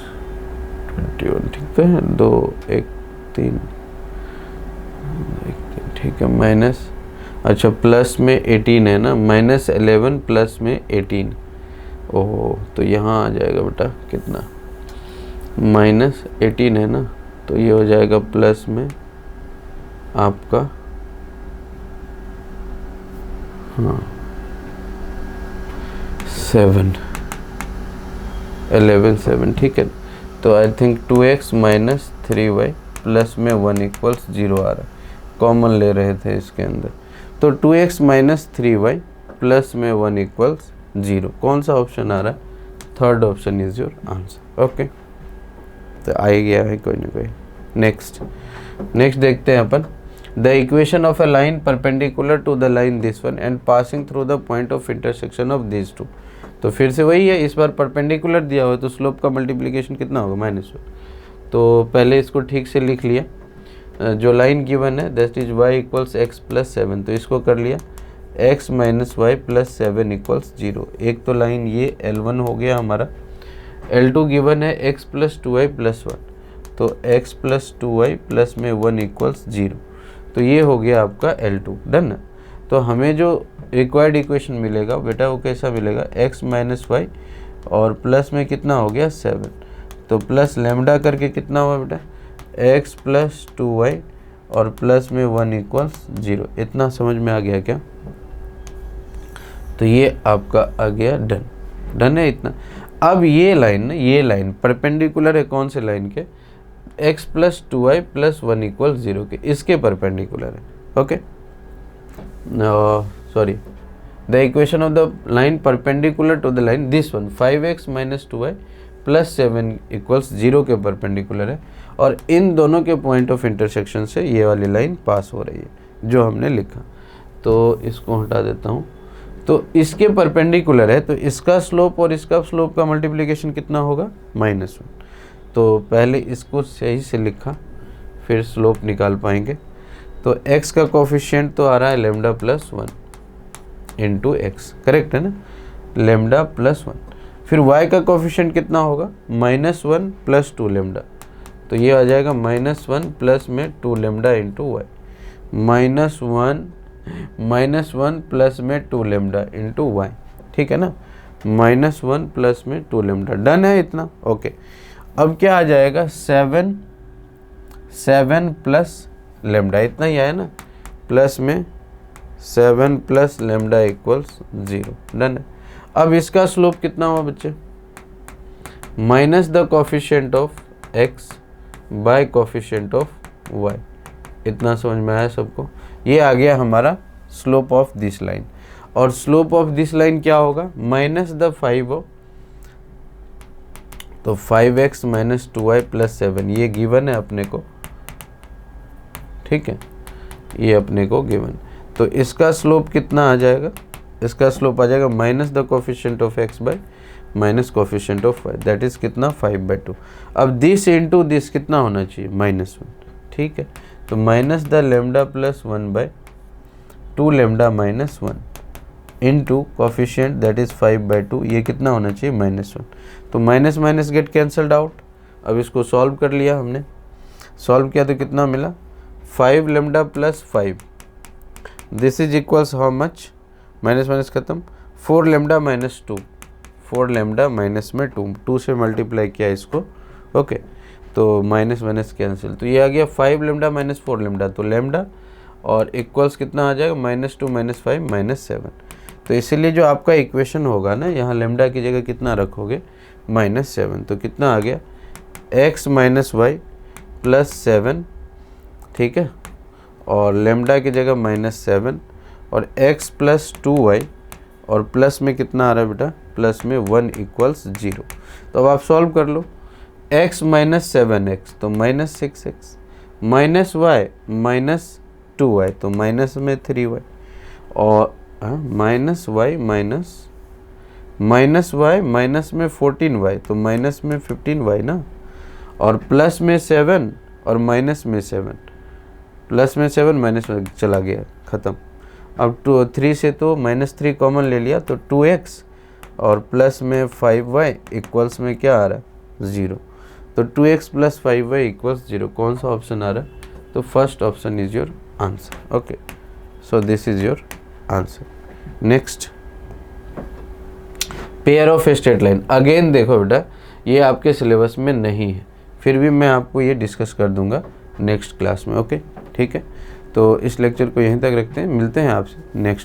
21, ठीक तो है, 2 1 3 ठीक है। माइनस, अच्छा प्लस में 18 है ना, -11 प्लस में 18, ओह तो यहाँ आ जाएगा बेटा कितना -18 है ना, तो ये हो जाएगा प्लस में आपका, हाँ 7 ठीक है। तो I think 2x minus 3y plus में 1 = 0 आ रहा है, कॉमन ले रहे थे इसके अंदर। तो 2x माइनस 3y प्लस में 1 = 0, कौन सा ऑप्शन आ रहा है, third option is your answer, okay. तो आ ही गया है कोई ना कोई। नेक्स्ट देखते हैं अपन, the equation of a line perpendicular to the line this one and passing through the point of intersection of this two. तो फिर से वही है, इस बार परपेंडिकुलर दिया हुआ है तो स्लोप का मल्टीप्लिकेशन कितना होगा -1। तो पहले इसको ठीक से लिख लिया, जो लाइन गिवन है दैट इज y = x + 7, तो इसको कर लिया x - y + 7 = 0। एक तो लाइन ये L1 हो गया हमारा, L2 गिवन है x + 2y + 1, तो x + 2y प्लस में 1 = 0, तो ये हो गया आपका L2, डन। तो हमें जो रिक्वायर्ड इक्वेशन मिलेगा बेटा वो कैसा मिलेगा, x - y और प्लस में कितना हो गया 7, तो प्लस लेमडा करके कितना हुआ बेटा x + 2y और प्लस में 1 = 0। इतना समझ में आ गया क्या, तो ये आपका आ गया डन है इतना। अब ये लाइन परपेंडिकुलर है कौन से लाइन के, x + 2y + 1 = 0 के, इसके परपेंडिकुलर है, okay. Sorry, the equation of the line perpendicular to the line this one 5x - 2y + 7 = 0 के परपेंडिकुलर है, और इन दोनों के पॉइंट ऑफ इंटरसेक्शन से ये वाली लाइन पास हो रही है जो हमने लिखा। तो इसको हटा देता हूँ, तो इसके परपेंडिकुलर है तो इसका स्लोप और इसका स्लोप का मल्टीप्लिकेशन कितना होगा -1। तो पहले इसको सही से लिखा फिर स्लोप निकाल पाएंगे। तो x का कोफिशिएंट तो आ रहा है लेमडा + 1 इंटू एक्स, करेक्ट है ना, लेमडा + 1। फिर y का कोफिशिएंट कितना होगा -1 + 2 लेमडा, तो ये आ जाएगा -1 प्लस में 2 लेमडा इंटू वाई, -1 प्लस में 2 लेमडा इंटू वाई, ठीक है ना, -1 प्लस में 2 लेमडा, डन है इतना, ओके। अब क्या आ जाएगा 7 प्लस लेमडा, इतना ही आया ना, प्लस में 7 प्लस लेमडा = 0, डन है। अब इसका स्लोप कितना हुआ बच्चे, minus the coefficient of x bye coefficient of y, इतना समझ में आया सबको। ये आ गया हमारा स्लोप ऑफ दिस लाइन, और स्लोप ऑफ दिस लाइन क्या होगा -5 तो 5x - 2y + 7 ये गिवन है अपने को, ठीक है, ये अपने को गिवन। तो इसका स्लोप कितना आ जाएगा, इसका स्लोप आ जाएगा minus the coefficient of x bye minus coefficient of y, that is कितना 5/2। अब दिस इंटू दिस कितना होना चाहिए -1, ठीक है। तो minus the lambda + 1/2 lambda - 1 into coefficient that is 5/2, ये कितना होना चाहिए -1। तो minus minus gate cancelled out. अब इसको सॉल्व कर लिया हमने, सॉल्व किया तो कितना मिला 5 lambda + 5, this is equals how much, minus minus खत्म, 4 लेमडा - 2, 4 लेमडा माइनस में 2 से मल्टीप्लाई किया इसको, ओके। तो माइनस माइनस कैंसिल, तो ये आ गया 5 लेमडा - 4 लेमडा, तो लेमडा और इक्वल्स कितना आ जाएगा -2 - 5 - 7, तो इसीलिए जो आपका इक्वेशन होगा ना, यहाँ लेमडा की जगह कितना रखोगे, -7, तो कितना आ गया, x माइनस वाई प्लस 7, ठीक है, और लेमडा की जगह -7 और x प्लस 2y और प्लस में कितना आ रहा है बेटा, प्लस में 1 इक्वल्स 0। तो अब आप सॉल्व कर लो, x माइनस 7x तो -6x, minus y minus 2y तो माइनस में 3y, और माइनस y माइनस में 14y तो माइनस में 15y ना, और प्लस में 7 और माइनस में 7, प्लस में 7 माइनस में चला गया, ख़त्म। अब 3 से तो -3 कॉमन ले लिया तो 2x और प्लस में 5y इक्वल्स में क्या आ रहा है, 0। तो 2x प्लस 5y इक्वल्स 0। कौन सा ऑप्शन आ रहा है, तो first option is your answer. Okay, so this is your answer. Next, pair of straight line. Again देखो बेटा, ये आपके सिलेबस में नहीं है, फिर भी मैं आपको ये डिस्कस कर दूंगा नेक्स्ट क्लास में। ओके, ठीक है, तो इस लेक्चर को यहीं तक रखते हैं, मिलते हैं आपसे नेक्स्ट